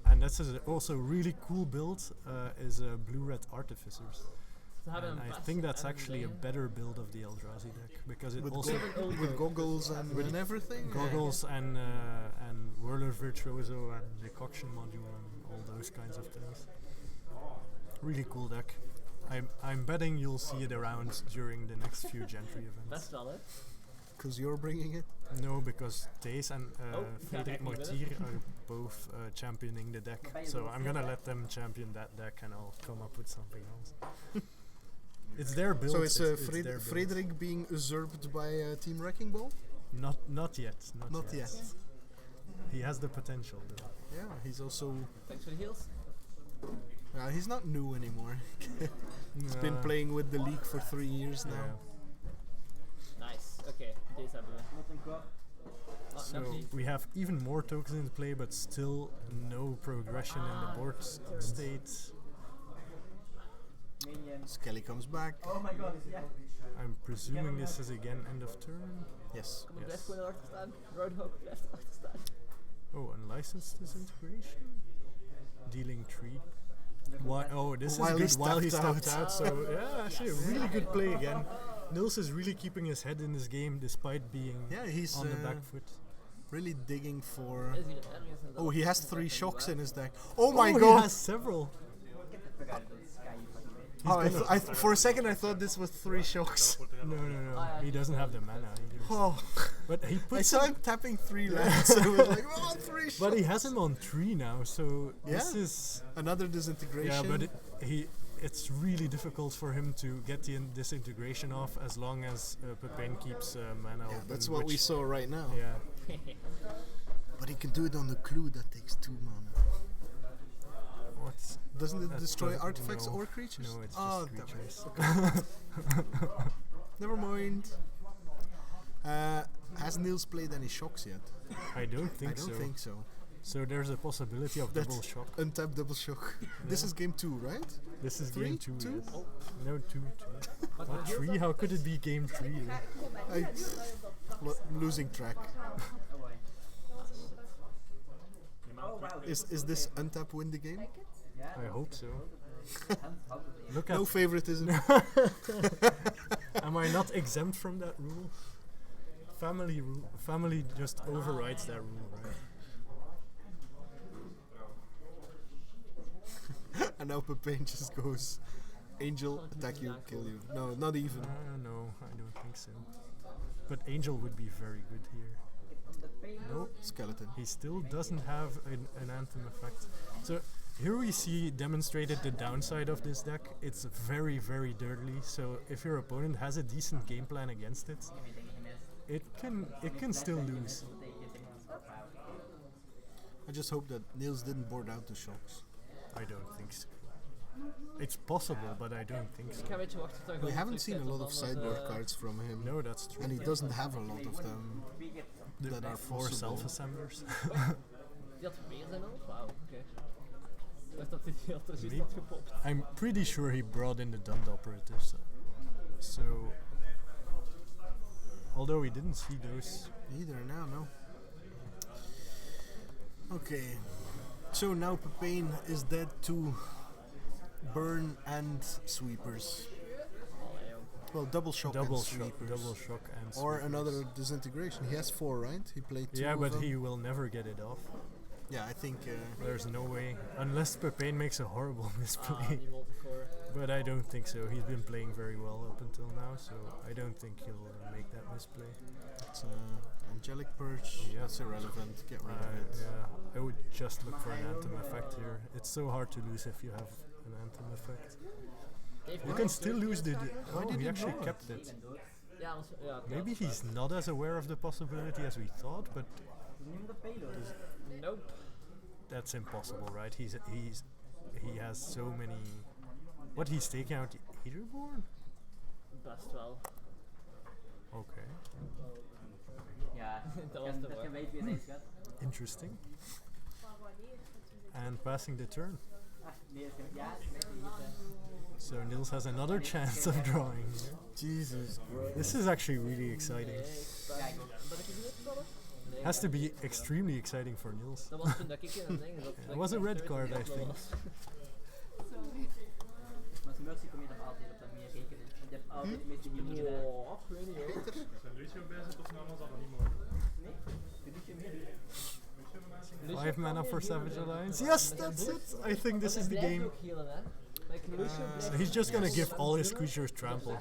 and that's also a really cool build, is Blue-Red Artificers. Ze hebben And een I vest think that's en actually a dingen. better build of the Eldrazi deck because it with, also with goggles and everything. goggles and Whirler Virtuoso and Decoction module and all those kinds of things. Really cool deck. I'm betting you'll see it around during the next few Gentry events. Best wel, hè? Because you're bringing it. No, because Taze and Frederik ja, Mortier are both championing the deck. So I'm gonna let them champion that deck and I'll come up with something else. It's their build. So it's it's their build. Frederik being usurped by Team Wrecking Ball? Not yet. Not yet. He has the potential though. Yeah, he's also. Thanks for the heals. He's not new anymore. He's been Uh, playing with the league for 3 years now. yeah. Nice, oké, deze hebben we. Not in crop. Ah, So nog niet. we have even more tokens in play, but still no progression in the board state. Minion. Skelly comes back. Oh my god, yeah. I'm presuming this is again end of turn. Yes. Kom, blijf Yes. gewoon erachter staan. Roadhog blijft erachter staan. Oh, unlicensed disintegration. Dealing 3. Why? Oh, this While is he good while he stepped stepped out. So yeah, actually a really good play again. Niels is really keeping his head in this game despite being Yeah, he's on the back foot. really digging for. Is hier ergens een Oh, he has 3 fucking shocks waar. in his deck. Oh my He god! has several. Get the fuck out of the sky, you fucking bitch. Oh, for a second I thought this was 3 shocks. No. He doesn't have the mana either. Oh, But he I puts saw him, him tapping 3 lands. I was like, oh, 3 shocks. but he has him on 3 now. So this Yeah. is Another disintegration. yeah, but it's really difficult for him to get the disintegration off as long as Pepijn keeps mana Yeah, open. that's what we which- saw right now. Yeah. But he can do it on the clue that takes 2 mana. What's Doesn't it That destroy doesn't- artifacts no. or creatures? No, it's oh, just damn it. creatures. Never mind. Has Niels played any shocks yet? I don't think I don't so. think so. So there's a possibility of That's double shock. Untap double shock. This is game 2, right? This is 3, game 2. 2? Yes. No, 2. Wat What, wil je 3? How could it be game 3? Kom maar, I- niet dat je dat Losing track. Oh boy. was Oh wow. Is this untap win the game? Like it? Yeah. I hope so. How could Look No at. favoritism. Am I not exempt from that rule? Family just overrides that rule, right? And now Pepijn just goes, Angel, attack you, kill you. No, not even. No, I don't think so. But Angel would be very good here. the pain? Nope. Skeleton. He still doesn't have an anthem effect. So Here we see demonstrated the downside of this deck. It's very, very dirty. So if your opponent has a decent game plan against it, it can still lose. I just hope that Niels didn't board out the shocks. I don't think so. It's possible, but I don't think so. Ik ga een beetje wachten tot ik We op haven't de seen a lot of anders, sideboard cards from him. No, that's true. And he doesn't have a lot of them that are 4 possible. self-assemblers. Die had meer zijn al? Wauw, oké. Ik dacht dat hij die had precies Maybe. had gepopt. I'm pretty sure he brought in the Dund operatives. So, although we didn't see those. Either now, no. Okay. So now Pepijn is dead to burn and sweepers. Well, double shock and sweepers. Double shock and Or sweepers. another disintegration. He has 4, right? He played 2 Yeah, of but them. he will never get it off. Yeah, I think... There's no way. Unless Pepijn makes a horrible misplay. Die multicore. But I don't think so. He's been playing very well up until now, so I don't think he'll make that misplay. it's Angelic Purge. Yeah. That's irrelevant. Get rid of it. Yeah, I would just look for an Anthem effect here. It's so hard to lose if you have an Anthem effect. You can still lose the... Why Oh, did he he actually draw it? kept it. Ja, ja, Maybe he's not as aware of the possibility as we thought, but Nope. that's impossible, right? He has so many... What, he's taking out Etherborn? Best wel. Okay. Ja, Dat was dat te je waar. weet wie hij schat. Interesting. Maar wanneer? And passing the turn. Ah, nee, ja, ik weet niet. So Niels has another chance of drawing here. Jesus Christ. This is actually really exciting. Ben ik hier uitgevallen? Nee. Has to be extremely exciting for Niels. Dat was toen dat ik in een ding zat. It was a red card, I think. Maar als Mercy kom je nog altijd op dat meer rekenen. Want je hebt altijd de meeste healing gedaan. Oh, ik weet niet hoor. Zijn Lucio bij zit of nou zal dat niet mogen? Nee? Je doet je meer. Lucio 5 kan mana meer for healen, Savage hè. Alliance. Yes, that's it! I think this is the game. Ook healen, hè. Like, Lucio So blijft he's just gonna healen. give all his creatures trample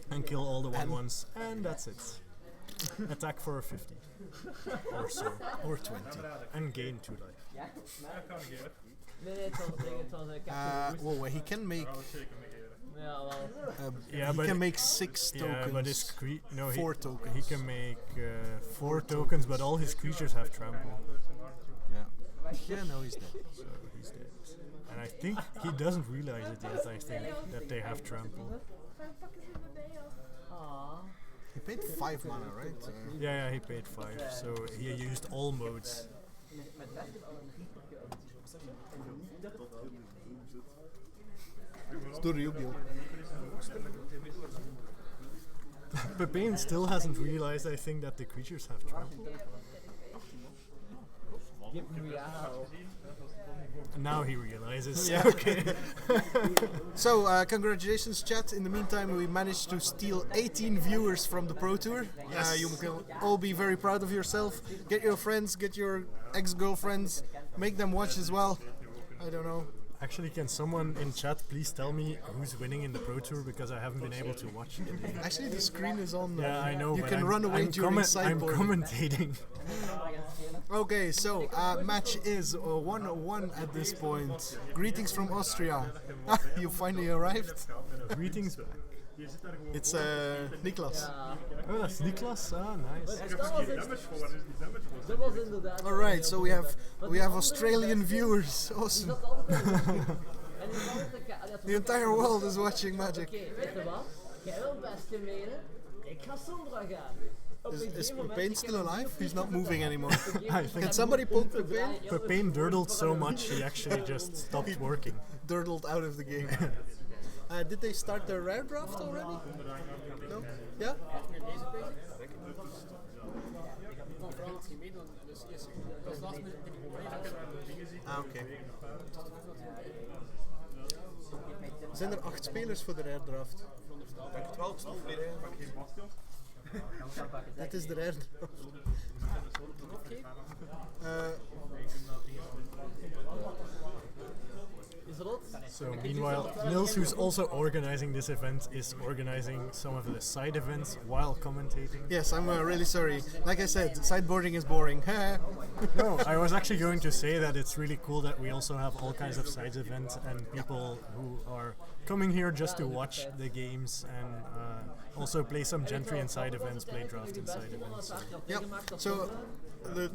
and kill all the 1/1s, and that's it. Attack for a 50 or so, Or 20. and gain 2 life. Ja, maar Dat kan negeren. Nee, het was ik heb geen Well, he can make... Dat zeker negeren. Ja, wel. Yeah, he but can make 6 tokens. Yeah, but his no, 4 he tokens. can make 4 tokens, but all his creatures have trample, Yeah. Yeah, no, he's dead. so he's dead. And I think he doesn't realize it yet. I think that they have trample. Waarom pakken ze me bij af? Ah. He paid 5 mana, right? Yeah, he paid 5, so he used all modes. met basketbal een riepertje op. It's door Yu-Gi-Oh! Pepijn still hasn't realized, I think, that the creatures have trample. Give me out. And now he realizes. Yeah, okay. So, congratulations, chat. In the meantime, we managed to steal 18 viewers from the Pro Tour. You can all be very proud of yourself. Get your friends, get your ex-girlfriends, make them watch as well. I don't know. Actually, can someone in chat please tell me who's winning in the Pro Tour, because I haven't been able to watch the game. Actually, the screen is on. Yeah, I know. You but can I'm, run away I'm during I'm sideboard. commentating. Okay, so match is 1-1 at this point. Greetings from Austria. You finally arrived. Greetings back. It's Niklas. Ja. Oh, that's Niklas. Ah, nice. Dat was inderdaad. All right, so we have Australian viewers. Awesome. Dat altijd. En die man had The entire world is watching Magic. Oké, weet je wat? Jij wil best gemenen. Ik ga Sondra gaan. Op een Is gegeven moment, Pepijn ik still heb een alive? heel He's not goed moving gedaan. anymore. Op een gegeven moment Can heb somebody ik poke moeten Pepijn? draaien. Pepijn durdled so much he actually just stopped working. Dirtled out of the game. Did they start their rare draft already? No? Yeah? Ah, oké. Zijn er 8 spelers voor de rare draft? Dit is de rare draft. Is rot? So meanwhile, Niels, who's also organizing this event, is organizing some of the side events while commentating. Yes, I'm really sorry. Like I said, sideboarding is boring. No, I was actually going to say that it's really cool that we also have all kinds of side events and people who are coming here just to watch the games and also play some Gentry and side events, play draft and side events. Yep. So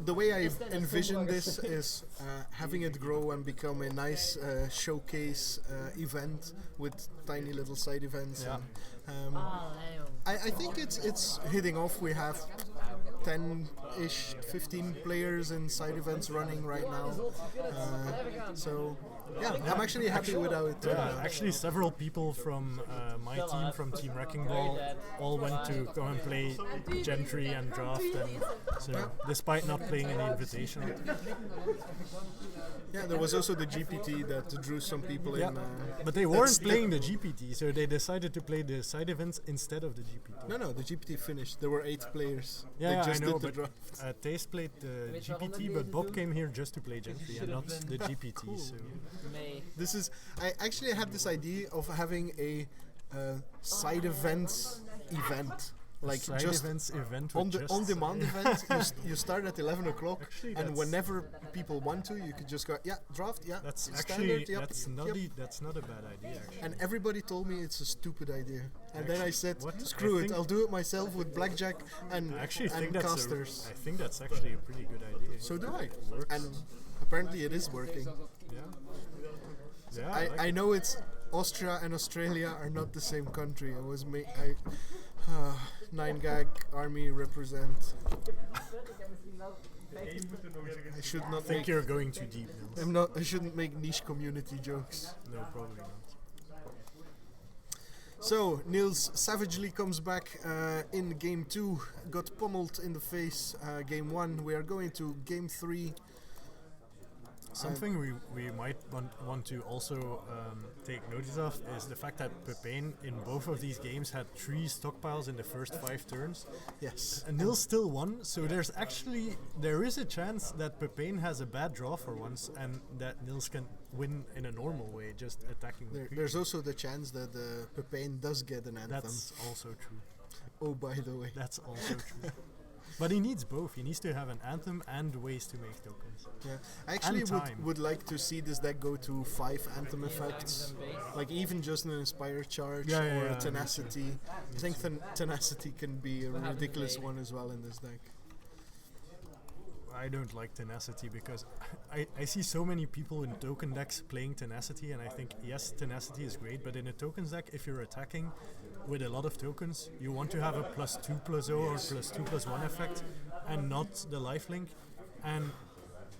the way I envision this is having it grow and become a nice showcase event with tiny little side events. Yeah. And, I think it's hitting off. We have 10-ish, 15 players in side events running right now. So yeah, I'm actually happy with how it turned out. Actually, several people from my team, from Team Wrecking Ball, all went to come and play Gentry and draft, and so despite not playing any Invitational. Yeah, there was also the GPT that drew some people Yeah, in. but they weren't playing the GPT, so they decided to play the side events instead of the GPT. No, the GPT finished. There were 8 players. Yeah, They I just know, did the but draft. Taste played the GPT, but Bob came here just to play Gentry and not the GPT. So This is. I actually had this idea of having a side events event. Like side just events event on with the just on-demand event, you start at 11 o'clock, Actually, and that's- whenever people want to, you could just go, yeah, draft, yeah, That's standard, actually yep, that's yep. that's not a bad idea. Actually. And everybody told me it's a stupid idea. And then I said, What? screw I it, think- I'll do it myself with blackjack and I actually think and that's casters. I think that's actually a pretty good idea. So do I. Works. And apparently it is working. Yeah. Yeah. I know it's Austria and Australia are not the same country. I was 9-gag army represent. I should not I think make. you're going too deep, Niels. I shouldn't make niche community jokes. No, probably not. So Niels savagely comes back in game 2. Got pummeled in the face. Game 1. We are going to game 3. Something we might want to also take notice of is the fact that Pepijn in both of these games had 3 stockpiles in the first 5 turns. Yes. And Niels still won, so there is a chance that Pepijn has a bad draw for once and that Niels can win in a normal way, just attacking the creature. There's also the chance that Pepijn does get an anthem. That's also true. Oh, by the way. That's also true. But he needs both. He needs to have an anthem and ways to make tokens. Yeah, I actually And time. would like to see this deck go to 5 anthem effects, like even just an inspire charge Yeah, yeah, or yeah, a tenacity. I think tenacity can be a ridiculous one as well in this deck. I don't like tenacity because I see so many people in token decks playing tenacity, and I think yes, tenacity is great, but in a tokens deck, if you're attacking with a lot of tokens, you want to have a +2/+0 or +2/+1 effect, and not the lifelink. And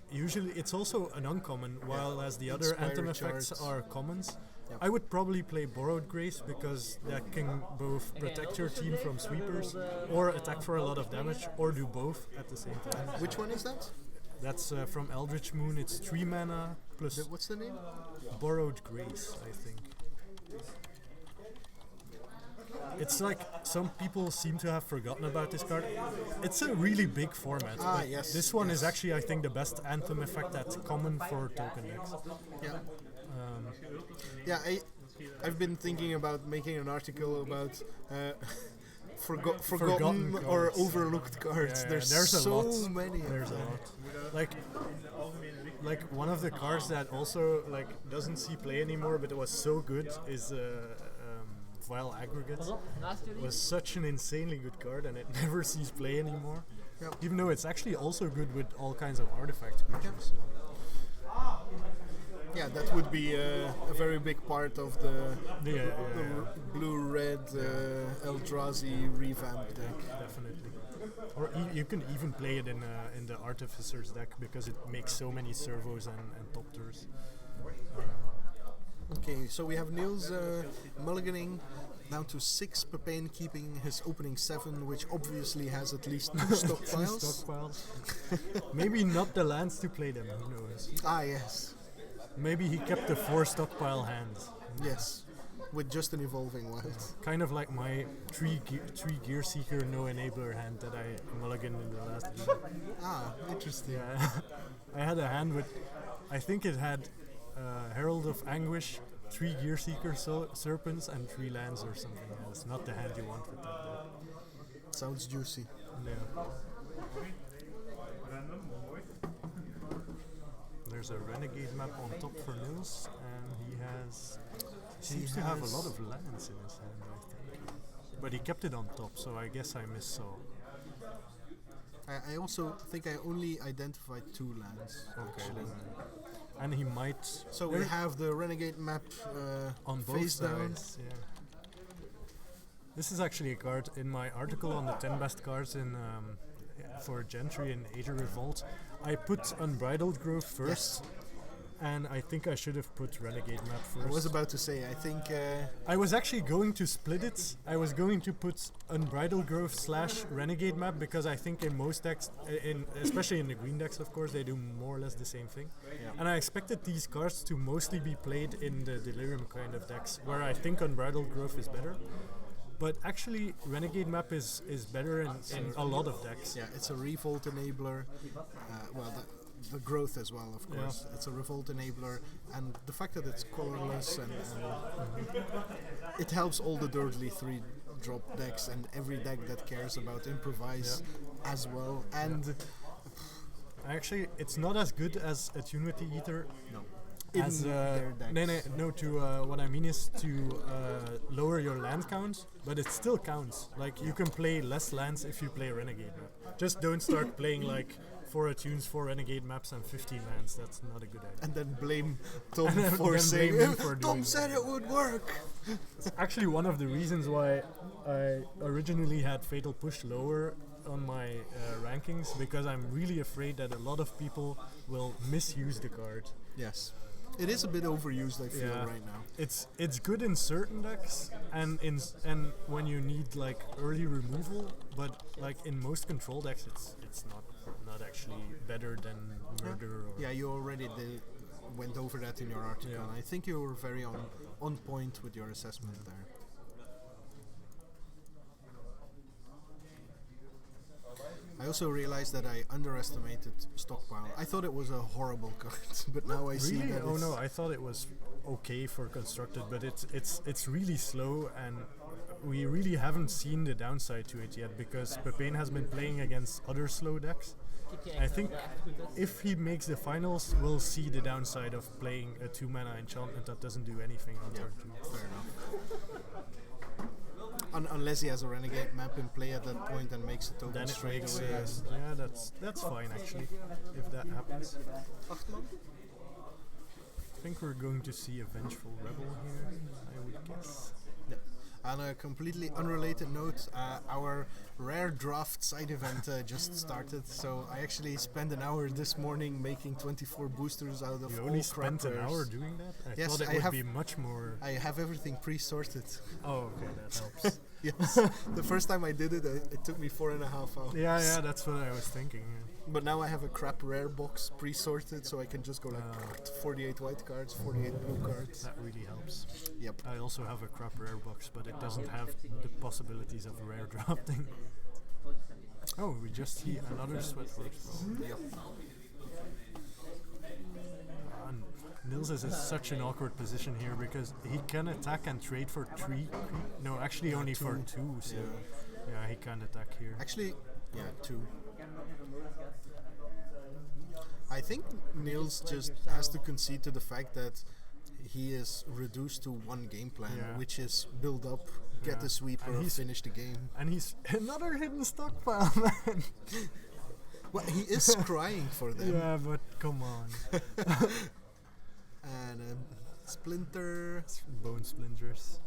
usually it's also an uncommon, while as the other Inspire anthem effects charts. are commons. Yep. I would probably play Borrowed Grace because that can both protect your team from sweepers or attack for a lot of damage, or do both at the same time. Which one is that? That's from Eldritch Moon. It's 3 mana plus What's the name? Borrowed Grace, I think. It's like some people seem to have forgotten about this card. It's a really big format. Ah, but yes, This one is yes. actually, I think, the best anthem effect that's common for token decks. Yeah. Yeah, I've been thinking about making an article about forgotten or cards. overlooked cards. Yeah, There's there's a so lot. many. of There's a them. lot. Like one of the cards that also doesn't see play anymore, but it was so good is Vile Aggregate. Was such an insanely good card, and it never sees play anymore. Yep. Even though it's actually also good with all kinds of artifact creatures. So. Yeah, that would be a very big part of the Yeah, blue-red Eldrazi revamp deck. definitely. Or you can even play it in the Artificer's deck because it makes so many servos and topters. Okay, so we have Niels mulliganing down to 6, Pepijn keeping his opening 7, which obviously has at least 2 stockpiles. Stockpiles. Maybe not the lands to play them, who knows. Ah, yes. Maybe he kept the 4 stockpile hands. Yes. With just an evolving wild. Kind of like my 3 Gear Seeker no enabler hand that I mulliganed in the last game. Ah, interesting. Yeah. I had a hand with, I think it had Herald of Anguish, 3 Gear Seeker Serpents and 3 lands or something. Yeah, it's not the hand you want with that deck. Sounds juicy. Yeah. Random, mooi. There's a Renegade map on top for Niels, and he seems to He have a has- lot of lands in his hand, I think. But he kept it on top, so I guess I missaw. I also think I only identified 2 lands. Actually. And he might. So we have the Renegade map on both face down. sides. Yeah. This is actually a card in my article on the 10 best cards in for Gentry in Age of Revolt. I put Unbridled Growth first, and I think I should have put Renegade map first. I was about to say, I think I was actually going to split it. I was going to put Unbridled Growth / Renegade map because I think in most decks, especially in the green decks, of course, they do more or less the same thing. And I expected these cards to mostly be played in the Delirium kind of decks, where I think Unbridled Growth is better. But actually, Renegade map is better in a lot of decks. yeah, it's a revolt enabler. Well, the growth as well, of course. It's a revolt enabler, and the fact that it's colorless and it helps all the dirtly 3-drop decks and every deck that cares about improvise as well. And Actually, it's not as good as Attunity Eater. no, As, in their decks. what I mean is to lower your land count, but it still counts. Like, you can play less lands if you play Renegade map. Just don't start playing like 4 Attunes, 4 Renegade maps, and 15 lands. That's not a good idea. And then blame Tom And then for blame saying, me for Tom doing said it would work. It's actually one of the reasons why I originally had Fatal Push lower on my rankings, because I'm really afraid that a lot of people will misuse the card. Yes. It is a bit overused, I feel, Yeah. right now. It's good in certain decks and when you need like early removal, but like in most control decks it's not actually better than Murder or Yeah, you already went over that in your article. Yeah. And I think you were very on point with your assessment there. I also realized that I underestimated Stockpile. I thought it was a horrible card, but now I see really? that Oh it's no, I thought it was okay for constructed, but it's really slow, and we really haven't seen the downside to it yet, because Pepijn has been playing against other slow decks. I think if he makes the finals, we'll see the downside of playing a 2-mana enchantment that doesn't do anything on turn 2. fair enough. Unless he has a Renegade map in play at that point and makes it open Then it straight makes away. that's fine actually, if that happens. I think we're going to see a Vengeful Rebel here, I would guess. On a completely unrelated note, our rare draft side event just started, so I actually spent an hour this morning making 24 boosters out of You all only crap spent an rares. hour doing that? I Yes, thought it I would have- be much more. I have everything pre-sorted. Oh, okay, that helps. Yes, the first time I did it, it took me 4.5 hours. yeah, that's what I was thinking. But now I have a crap rare box pre-sorted, so I can just go like 48 white cards, 48 blue cards. That really helps. Yep. I also have a crap rare box, but it doesn't have the possibilities of rare drafting. Oh, we just see another Sweatforge Brawl. Yep. And Niels is in such an awkward position here because he can attack and trade for 3. No, actually only for 2. So yeah, he can attack here. Actually, yeah, 2. I think Niels just has to concede to the fact that he is reduced to one game plan, Yeah. which is build up, get the sweeper, And he's- finish the game. And he's another hidden stockpile, man. Well, he is crying for them. Yeah, but come on. And Splinter, Bone Splinters.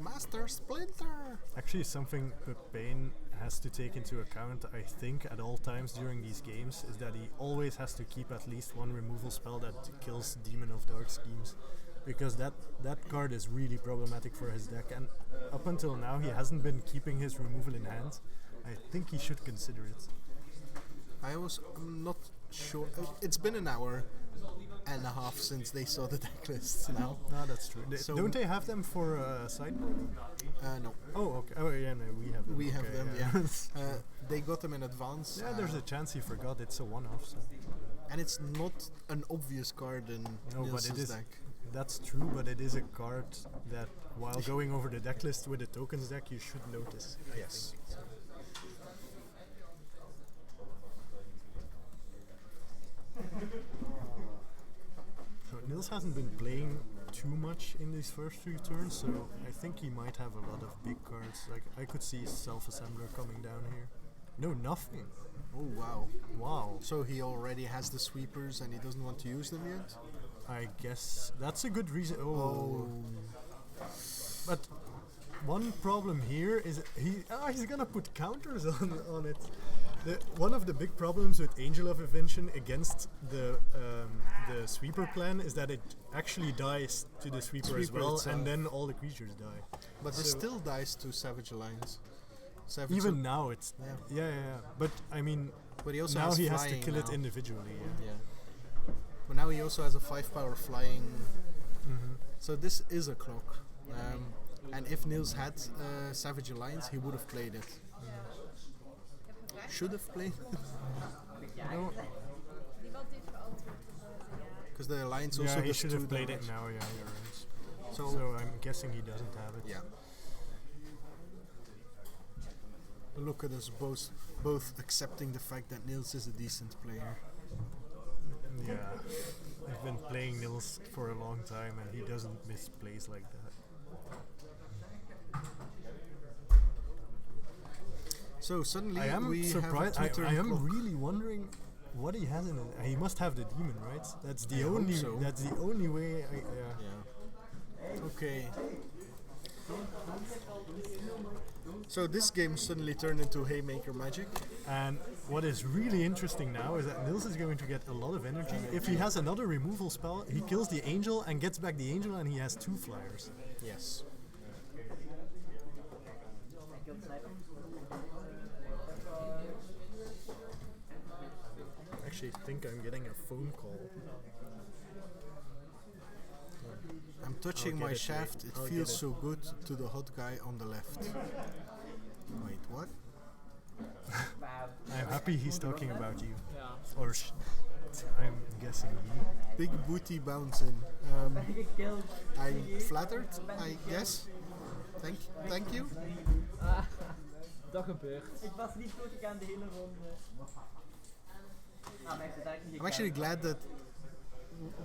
Master Splinter. Actually, something Pepijn has to take into account, I think, at all times during these games, is that he always has to keep at least one removal spell that kills Demon of Dark Schemes, because that card is really problematic for his deck, and up until now he hasn't been keeping his removal in hand. I think he should consider it. I'm not sure. It's been an hour and a half since they saw the deck lists now. No, that's true. So- Don't they have them for sideboard? No, Oh, okay. Oh, yeah, no, we have them. we have Okay, them, yeah. They got them in advance. Yeah, there's a chance he forgot. It's a one-off. So. And it's not an obvious card in No, but Niels' it is. deck. That's true, but it is a card that, while going over the deck list with the tokens deck, you should notice. I Yes. think. So Niels hasn't been playing too much in these first few turns, so I think he might have a lot of big cards. Like I could see Self-Assembler coming down here. No, nothing. Oh wow. Wow. So he already has the sweepers and he doesn't want to use them yet? I guess that's a good reason. Oh. But one problem here is he's gonna put counters on it. One of the big problems with Angel of Invention against the sweeper plan is that it actually dies to the sweeper as Sweeper well, itself. and then all the creatures die. But it So- still dies to Savage Alliance. Savage Even now, it's yeah. But I mean, But he also now has he has to flying kill it now. individually. Yeah. Yeah. But now he also has a 5-power flying. So this is a clock. And if Niels had Savage Alliance, he would have played it. Should have played it. No, Niemand heeft geantwoord, dus dat is een ja. Because the Alliance also yeah, he does should 2 have played it damage. now. Yeah, you're right. So, So I'm guessing he doesn't have it. yeah. Look at us both accepting the fact that Niels is a decent player. Yeah, I've been playing Niels for a long time, and he doesn't miss plays like that. So suddenly I am we surprised. have a 2-turn I am clock. really wondering what he has in it. He must have the demon, right? That's the I hope only. so. That's the only way. Yeah. Yeah. Okay. So this game suddenly turned into Haymaker Magic. And what is really interesting now is that Niels is going to get a lot of energy. If he has another removal spell, he kills the angel and gets back the angel, and he has 2 flyers. Yes. I actually think I'm getting a phone call. I'm touching I'll my get it shaft. late. It I'll feels get it. so good to the hot guy on the left. Wait, what? I'm happy he's talking about you. Ja. Or I'm guessing he. Big booty bouncing. Gekilld. I'm flattered, I guess. Thank you. Dat gebeurt. Ik was niet goed gegaan de hele ronde. Ah, maar hij heeft het eigenlijk niet I'm actually glad that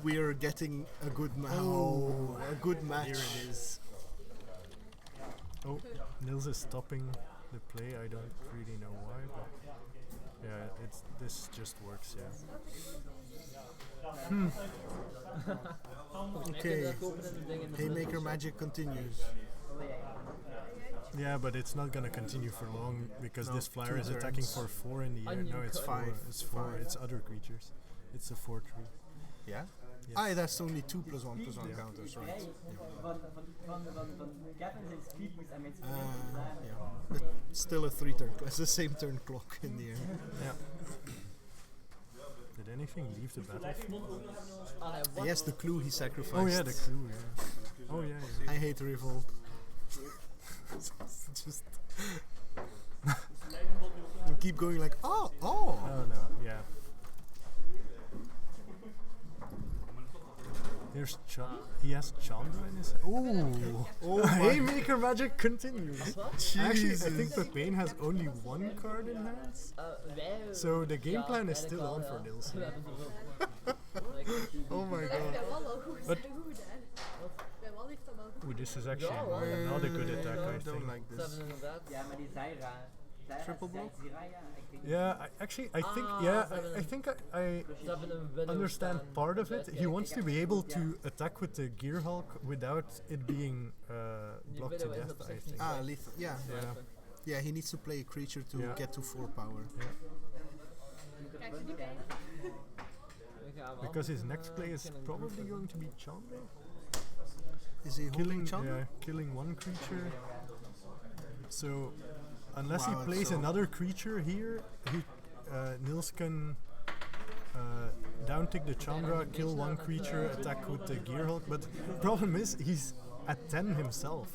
we're getting a good a good match. Here it is. Oh, Niels is stopping the play. I don't really know why, but yeah, this just works. Yeah. Volgens mij kun je Okay. dat kopen in de dingen. Haymaker Magic continues. Yeah, but it's not gonna continue for long because No, this flyer 2 is attacking turns. for 4 in the air. Onion No, it's cut. 5. It's 4. Five. It's other creatures. It's a 4/3. Yeah? Yes. Ah, that's only 2+1/+1 counters, right? Van Kevin zijn speed moest aan mijn speed Yeah. But still a 3-turn. It's the same turn clock in the air. Yeah. Did anything leave the battlefield? Ah, nee, wat? Yes, the clue he sacrificed. Oh yeah, the clue. Yeah. Oh yeah. I hate Revolt. Just you keep going like, oh. Oh no. Yeah. Here's he has Chandra in his. Oh, Haymaker Magic continues. Actually, I think Pepijn has only 1 card in hand. Wij... So the game ja, plan is eigenlijk still wel, on ja. for Niels. We hebben er wel. Oh my Dat god. heeft wel al goed, But- goed hè. Bij Wal heeft dat wel goed. Ooh, this is actually Ja, not a good attack, I I don't think. like Ze this. hebben inderdaad... Ja, maar die Zaira. Triple block? Zaira, ik denk Yeah, I think Ah, yeah, ze hebben I think I Ze hebben een winner understand staan. part of it. He Kijk, wants to be able to attack with the Gearhulk without it being blocked to winner is death, op I zich think. niet Ah, lethal. Yeah. Yeah. Yeah, he needs to play a creature to Yeah. get to 4 power. Kijk je niet bij. We gaan wel. Because his next play is probably going to be Chandra. Is he holding Killing, Chandra? yeah, killing 1 creature. So, unless Wow, he plays so- another creature here, Niels can downtick the Chandra, kill 1 creature, attack with the Gearhulk. But the problem is he's at 10 himself,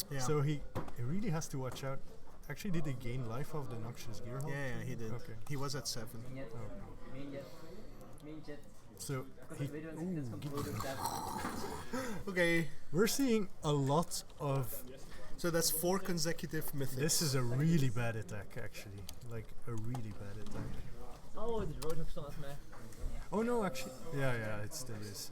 Yeah. so he really has to watch out. Actually, did he gain life of the Noxious Gearhulk? Yeah, he did. Okay. He was at 7. Meen je? Meen je? chat. So he, We don't this computer chat. Okay, we're seeing a lot of. so that's 4 consecutive mythics. This is a really bad attack, actually. Like a really bad attack. Oh, die rood stond naast mij. Oh no, actually. Yeah, it still is.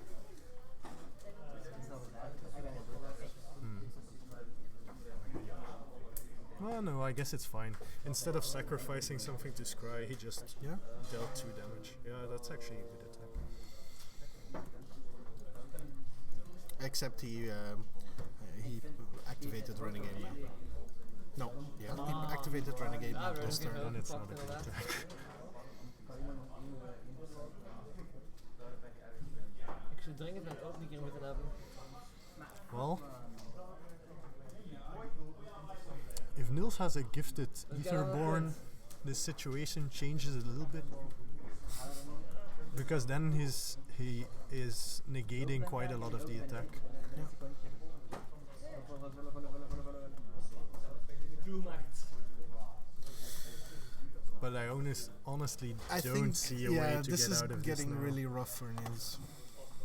Oh no, I guess it's fine. Instead of sacrificing something to scry, he just dealt 2 damage. Yeah, that's actually a good attack. Except he activated Renegade Map. No, yeah, he activated Renegade Map this turn. And it's not a good attack. Ik zou dringend een opening moeten hebben. Well, if Niels has a gifted Etherborn, this situation changes a little bit. Because then he is negating quite a lot of the attack. But I honestly I don't think, see a way to this get is out of this getting now. really rough for Niels.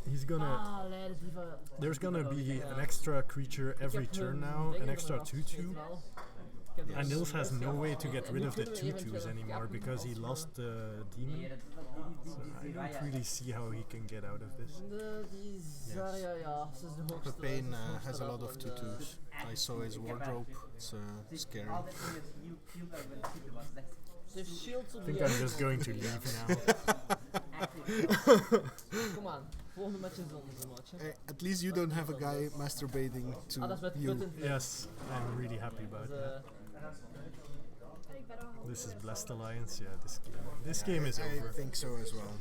He's gonna. Ah, leider die van... There's gonna be an extra creature every turn now, an extra 2/2. And Niels has no way to get rid of the 2/2s anymore because he lost the demon. So I don't really see how he can get out of this. Die Zarya, ja, ze is de hoogste. Pepijn ze is de hoogste has a lot level of in de- tutus. I saw his wardrobe. It's scary. All that thing is you are going to see the ones that Ze heeft shields op I think die I'm just going to leave now. Kom aan, volgende match is onze match. Hè. At least you don't have a guy masturbating to Ah, dat is met you. putten. Yes, I'm really happy about Dus, that. En ik ben al half This is uur Blessed slapen. Alliance. Yeah, this game is I over. think so as well.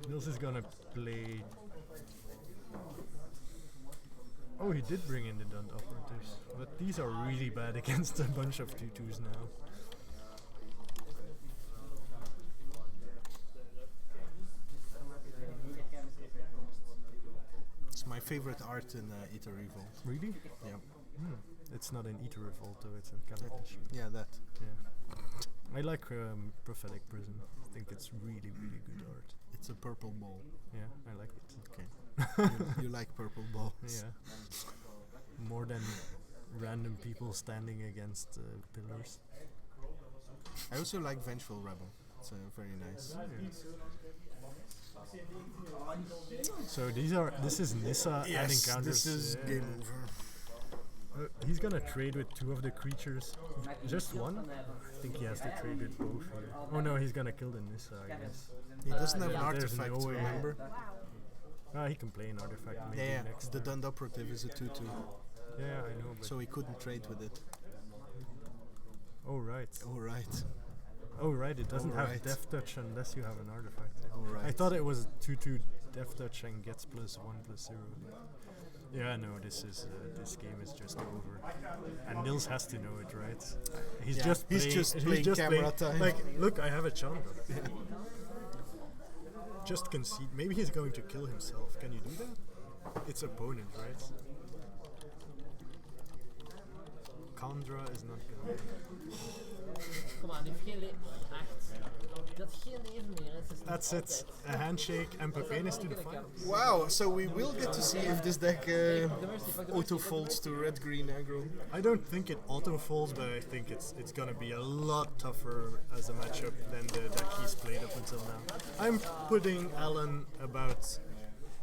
Niels is gonna play. Oh, he did bring in the Dund operatives, but these are really bad against a bunch of 2/2s now. It's my favorite art in Ether Revolt. Really? Yeah, It's not in Ether Revolt though, it's in Kaladesh. yeah, that. Yeah. I like Prophetic Prison. I think it's really, really good art. It's a purple ball. Yeah, I like it. Okay. you like purple balls. Yeah. More than random people standing against pillars. I also like Vengeful Rebel. It's very nice. So this is Nissa adding counters. this is Yeah. game over. He's gonna trade with 2 of the creatures. Just one? I think he has to trade with both here. Oh no, he's gonna kill the Nissa, I guess. He doesn't have an yeah. There's artifact, no way. remember? Ah, he can play an artifact maybe Yeah, next the turn. Dund Operative is a 2/2, Yeah, I know, but so he couldn't trade with it. oh right. Oh right. Oh right, it doesn't have Alright. Death Touch unless you have an artifact. Alright. I thought it was 2/2 Death Touch and gets +1/+0. Yeah, no, this game is just over. And Niels has to know it, right? He's Yeah, just he's playing, just playing camera time. Like, look, I have a Chandra. Just concede. Maybe he's going to kill himself. Can you do that? It's opponent, right? Chandra is not gonna. Kom aan, die heeft geen leven. Echt. Dat is geen leven meer. Het is nog That's it. altijd. A handshake and Pepijn is to the final. Wow, so we will get to see if this deck auto-folds to red-green aggro. I don't think it auto folds, but I think it's gonna be a lot tougher as a matchup than the deck he's played up until now. I'm putting Alan about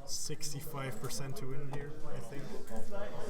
65% to win here, I think.